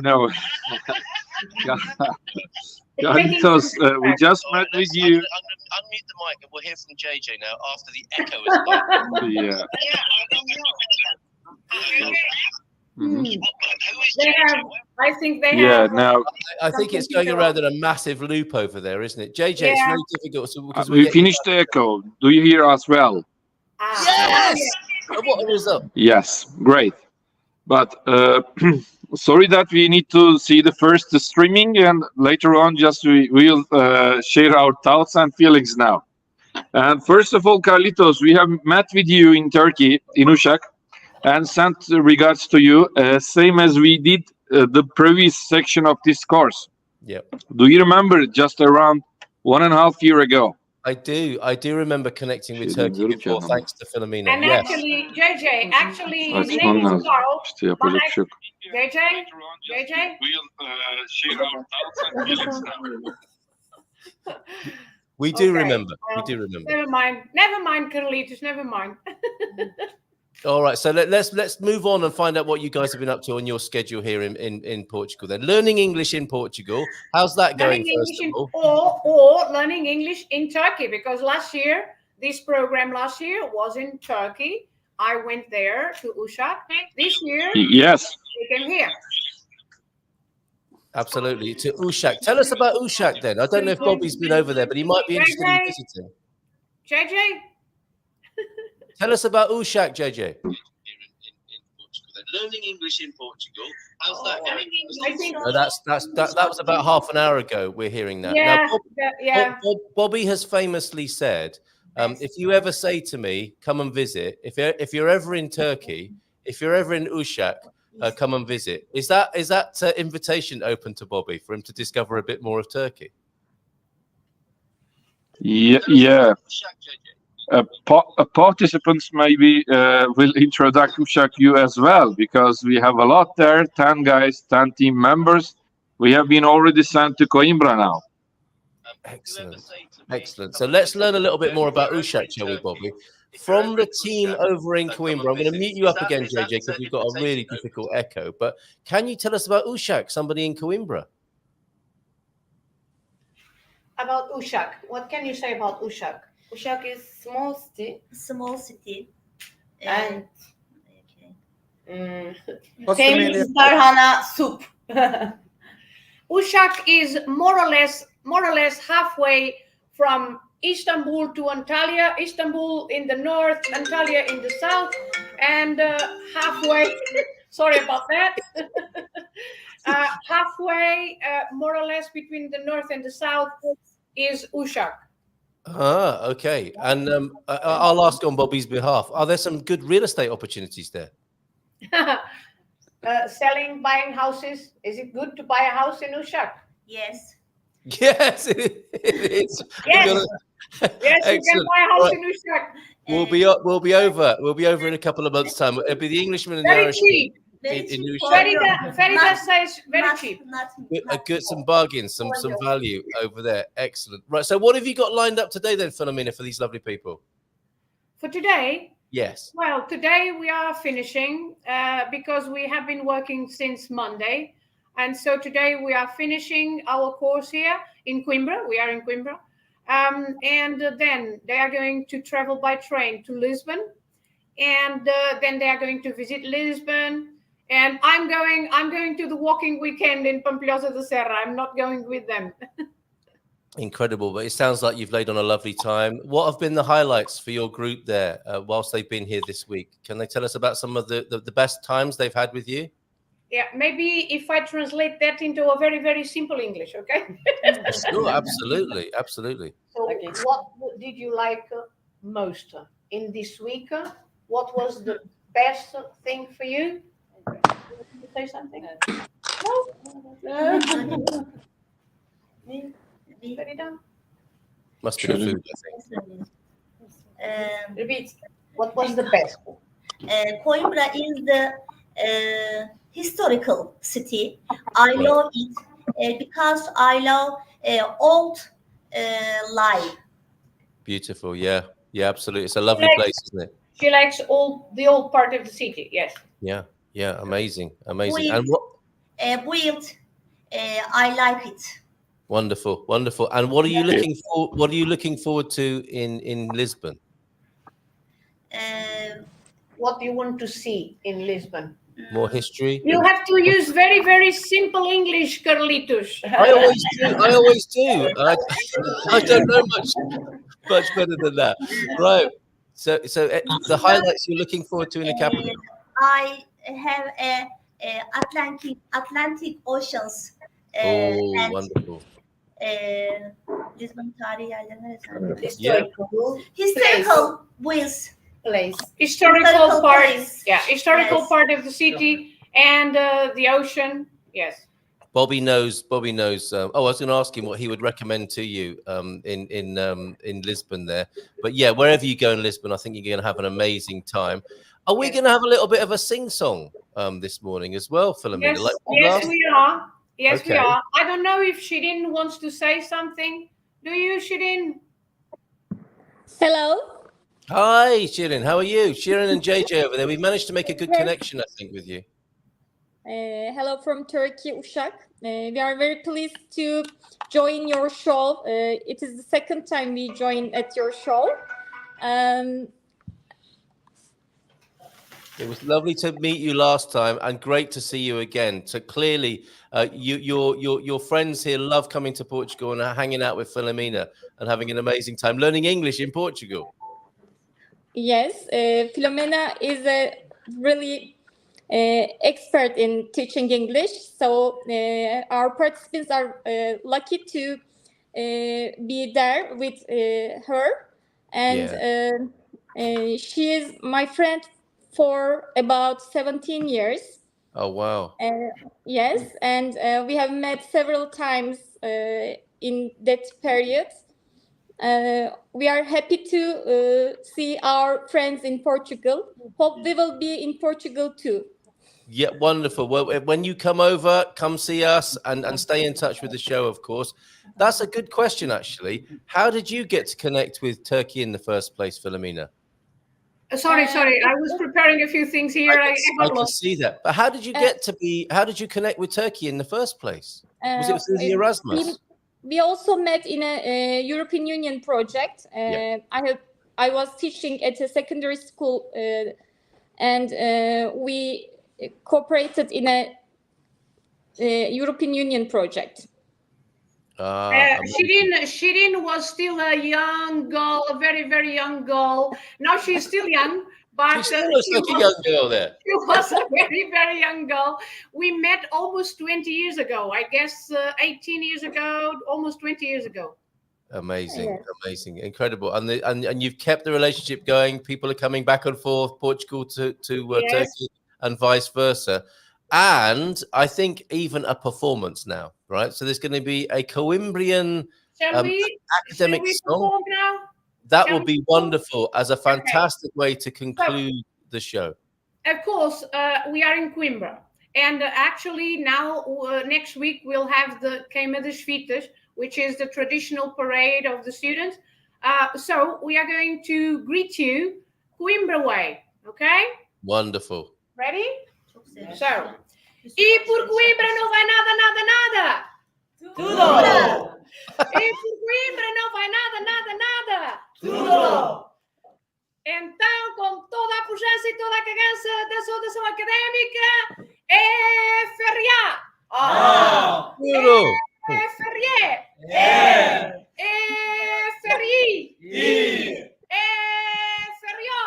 Carlitos, we just met with you. I'm gonna unmute the mic and we'll hear from JJ now after the echo has died down. Yeah. yeah, I don't know. Mhm. Who is They JJ? have, I think they Yeah. have. Now I think it's going around in a massive loop over there, isn't it? JJ, it's Yeah. very difficult because we finished the echo. Do you hear us well? Yes! What a result. Yes. Great. But sorry that we need to see the first streaming and later on just we'll share our thoughts and feelings now. And first of all, Carlitos, we have met with you in Turkey, in Uşak, and sent regards to you, same as we did the previous section of this course. Yep. Do you remember just around 1.5 years ago? I do remember connecting with Şey Turkey diyorum ki before, adama. thanks to Filomena. And Yes. actually, JJ, actually, his Açman name is lazım. Carl. İşte yapacak bir şey yok. JJ, We'll share our thoughts and feelings now. We do Okay, remember. well, We do remember. Never mind, Carlitos, never mind. All right, so let's move on and find out what you guys have been up to on your schedule here in Portugal. Then learning English in Portugal. How's that going? Learning First English of all, or learning English in Turkey, because this program last year was in Turkey. I went there to Uşak. This year, Yes. we came here. absolutely, to Uşak. Tell us about Uşak then. I don't know if Bobby's been over there, but he might be interested in visiting. JJ, Tell us about Uşak, JJ. Here in Portugal. Then learning English in Portugal. How's that going? I think That was about half an hour ago. We're hearing that. yeah, Now, yeah. Bobby has famously said If you ever say to me, come and visit, if you're ever in Turkey, if you're ever in Uşak, come and visit. Is that invitation open to Bobby for him to discover a bit more of Turkey? Yeah. Participants maybe will introduce Uşak you as well, because we have a lot there, 10 guys, 10 team members. We have been already sent to Coimbra now. Excellent. So let's learn a little bit more about Uşak, shall we, Bobby? From the team over in Coimbra, I'm going to mute you up again, JJ, because we've got a really difficult echo. But can you tell us about Uşak, somebody in Coimbra? About Uşak, what can you say about Uşak? Uşak is small city. Small city. And What's the famous meaning? tarhana soup. Uşak is more or less halfway from Istanbul to Antalya. Istanbul in the north, Antalya in the south, and halfway. Sorry about that. Halfway, more or less between the north and the south, is Uşak. Ah, okay. And I'll ask on Bobby's behalf. Are there some good real estate opportunities there? Selling, buying houses. Is it good to buy a house in Uşak? Yes. Yes, it is. Yes. Yes, you can buy a house in Uşak. We'll be over in a couple of months' time. It'll be the Englishman and the Very Irishman cheap. in Uşak. Ferida says very cheap. Good, some bargains, some value over there. Excellent. Right. So, what have you got lined up today then, Filomena, for these lovely people? For today, Yes. well, today we are finishing because we have been working since Monday. And so today we are finishing our course here in Coimbra. We are in Coimbra. And then they are going to travel by train to Lisbon. And then they are going to visit Lisbon. And I'm going to the walking weekend in Pampilhosa da Serra. I'm not going with them. Incredible. But it sounds like you've laid on a lovely time. What have been the highlights for your group there whilst they've been here this week? Can they tell us about some of the best times they've had with you? Yeah, maybe if I translate that into a very, very simple English, okay? Sure, absolutely, absolutely. So what did you like most in this week? What was the best thing for you? Did you say something? No? Must be the food, I think. Repeat. What was the best? Coimbra is the historical city. I love it because I love old life. Beautiful, yeah, absolutely. It's a lovely place, isn't it? She likes the old part of the city. Yes. Yeah, amazing. And what? Built, I like it. Wonderful. And what are you looking for? What are you looking forward to in Lisbon? What do you want to see in Lisbon? More history. You have to use very, very simple English, Carlitos. I always do. I don't know much better than that. Right. So the highlights you're looking forward to in the capital. I have Atlantic oceans. Oh, wonderful. Lisbon tarihi yerlerine Historical place. Historical part. Place. Yeah, historical Yes. part of the city and the ocean. Yes. Bobby knows. I was going to ask him what he would recommend to you in Lisbon there. But yeah, wherever you go in Lisbon, I think you're going to have an amazing time. Are we going to have a little bit of a sing-song this morning as well, Filomena? Yes, we are. Yes, Okay. we are. I don't know if Shirin wants to say something. Do you, Shirin? Hello. Hi, Shirin. How are you? Shirin and JJ over there. We managed to make a good connection, I think, with you. Hello from Turkey, Uşak. We are very pleased to join your show. It is the second time we join at your show. It was lovely to meet you last time and great to see you again. So clearly, your friends here love coming to Portugal and hanging out with Filomena and having an amazing time learning English in Portugal. Yes, Filomena is a really expert in teaching English. So our participants are lucky to be there with her. and she is my friend for about 17 years. Oh, wow. Yes, and we have met several times in that period. We are happy to see our friends in Portugal. Hope we will be in Portugal too. Yeah, wonderful. Well, when you come over, come see us and stay in touch with the show, of course. That's a good question, actually. How did you get to connect with Turkey in the first place, Filomena? Sorry. I was preparing a few things here. I can see that. But how did you how did you connect with Turkey in the first place? Was it through the Erasmus? We also met in a European Union project. I was teaching at a secondary school, and we cooperated in a European Union project. Shirin was still a young girl, a very, very young girl. Now she's still young, but she still looks like a young girl there. She was a very, very young girl. We met almost 20 years ago. I guess 18 years ago, almost 20 years ago. Amazing, amazing, incredible. And you've kept the relationship going. People are coming back and forth, Portugal to Turkey, and vice versa. And I think even a performance now, right? So there's going to be a Coimbrian academic song. That will be wonderful as a fantastic way to conclude the show. Of course, we are in Coimbra. And actually now, next week, we'll have the Queima das Fitas, which is the traditional parade of the students. So we are going to greet you Coimbra way, okay? Wonderful. Ready? So, e por Coimbra não vai nada, nada, nada. Tudo. E por Coimbra não vai nada, nada, nada. Tudo. Então, com toda a pujança e toda a cagança da saudação académica, é ferriá. Tudo. É ferrié. É ferri. É ferrió.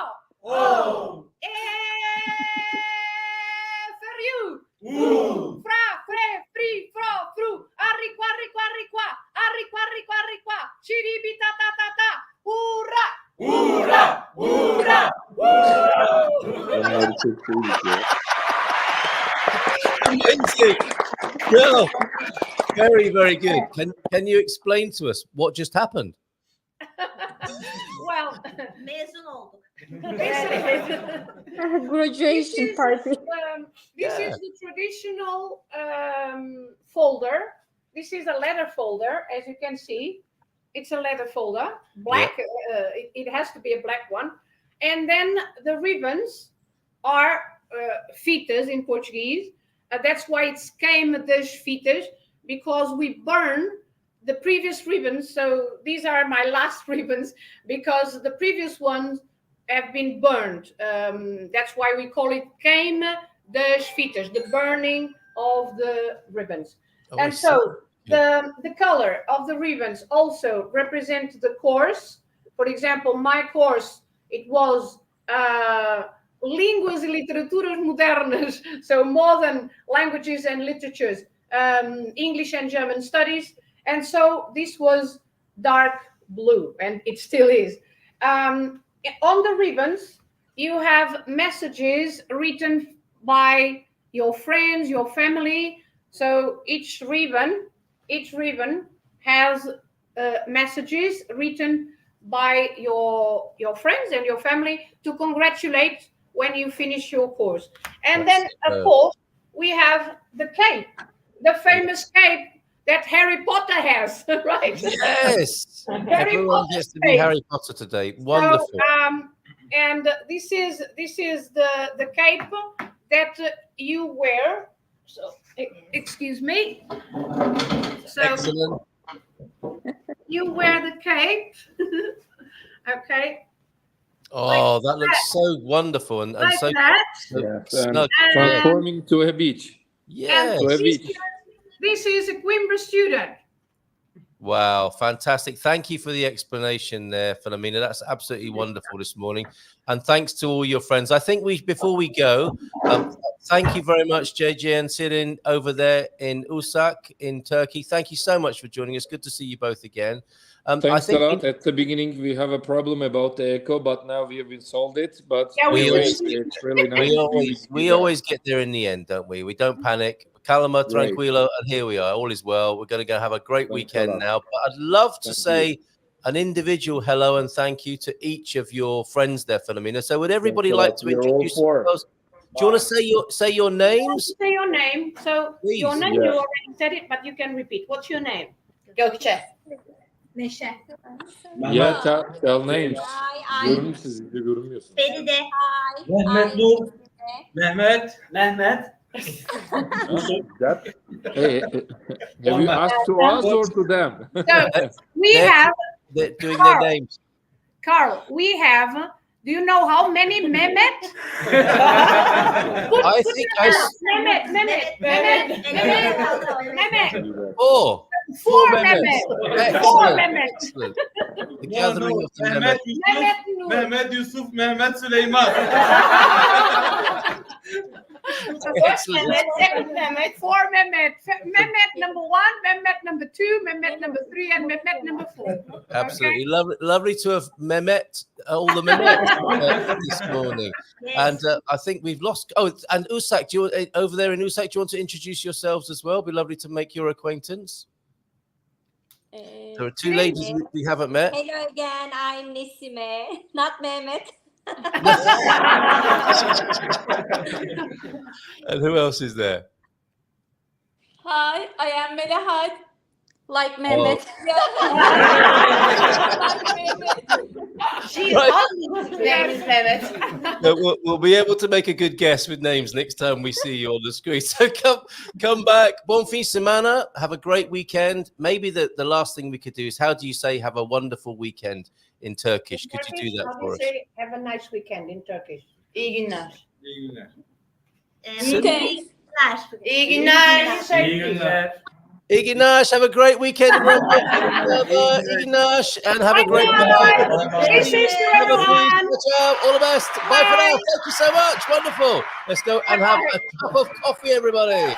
Fra, fre, fri, fro, fru, arri, qua, arri, qua, arri, qua, arri, qua, arri, qua, arri, qua, chiribi, ta, ta, ta, ta, hurra, hurra, hurra. Amazing. Girl, very, very good. Can you explain to us what just happened? Well, graduation party. This is the traditional folder. This is a leather folder, as you can see. It's a leather folder, black. It has to be a black one. And then the ribbons are fitas in Portuguese. That's why it's queima das fitas, because we burn the previous ribbons. So these are my last ribbons, because the previous ones have been burned. That's why we call it queima das fitas, the burning of the ribbons. And so the color of the ribbons also represent the course. For example, my course, it was Línguas e Literaturas Modernas, so modern languages and literatures, English and German studies. And so this was dark blue, and it still is. On the ribbons, you have messages written by your friends, your family. So each ribbon has messages written by your friends and your family to congratulate when you finish your course. And then, of course, we have the cape, the famous cape that Harry Potter has, right? Yes. Everyone gets to be Harry Potter today. Wonderful. So, and this is the cape that you wear. So, excuse me. So, excellent. You wear the cape. Okay. Oh, that looks so wonderful and like so that. snug. Transforming to a beach. Yeah. To a beach. This is a Coimbra student. Wow, fantastic. Thank you for the explanation there, Filomena. That's absolutely wonderful this morning. And thanks to all your friends. I think before we go, Thank you very much, JJ and Sirin over there in Usak in Turkey. Thank you so much for joining us. Good to see you both again. Thanks a lot. At the beginning, we have a problem about the echo, but now we have solved it. But it's really nice. We always get there in the end, don't we? We don't panic. Calma, tranquilo, and here we are. All is well. We're going to go have a great weekend now. But I'd love to say an individual hello and thank you to each of your friends there, Filomena. So would everybody like to introduce themselves? Do you want to say your names? Say your name. So Please. your name, you already said it, but you can repeat. What's your name? Gökçe. Neşe. Yeah, tell names. Feride. Mehmet Nur. Mehmet. Hey, have you asked to us or to them? So we have They're doing Carl. their names. Carl, we have. Do you know how many Mehmet? I think Mehmet. Four. Four Mehmets. Mehmet. Four Mehmet. Excellent. The gathering of the Mehmet Mehmet. Yusuf, Mehmet Yusuf, Mehmet Süleyman. Excellent. Second Mehmet. Four Mehmet. Mehmet number 1, Mehmet number 2, Mehmet number 3, and Mehmet number 4. Absolutely lovely to have Mehmet, all the Mehmet this morning. And I think we've lost. Oh, and Usak, do you over there in Usak? Do you want to introduce yourselves as well? Be lovely to make your acquaintance. There are two ladies we haven't met. Hello again, I'm Nesime, not Mehmet. And who else is there? Hi, I am Melahat. Like Mehmet. She's Right. awesome. Name is Mehmet. No, we'll be able to make a good guess with names next time we see you on the screen. So come back. Bon fin semana. Have a great weekend. Maybe the last thing we could do is, how do you say have a wonderful weekend in Turkish? Could you do that How do for you us? say have a nice weekend in Turkish? İyi günler. İyi günler. İyi günler. İyi günler. Ignash, have a great weekend. Ignash, and have a great weekend. Ciao, all the best. Bye for now. Thank you so much. Wonderful. Let's go and have a cup of coffee, everybody.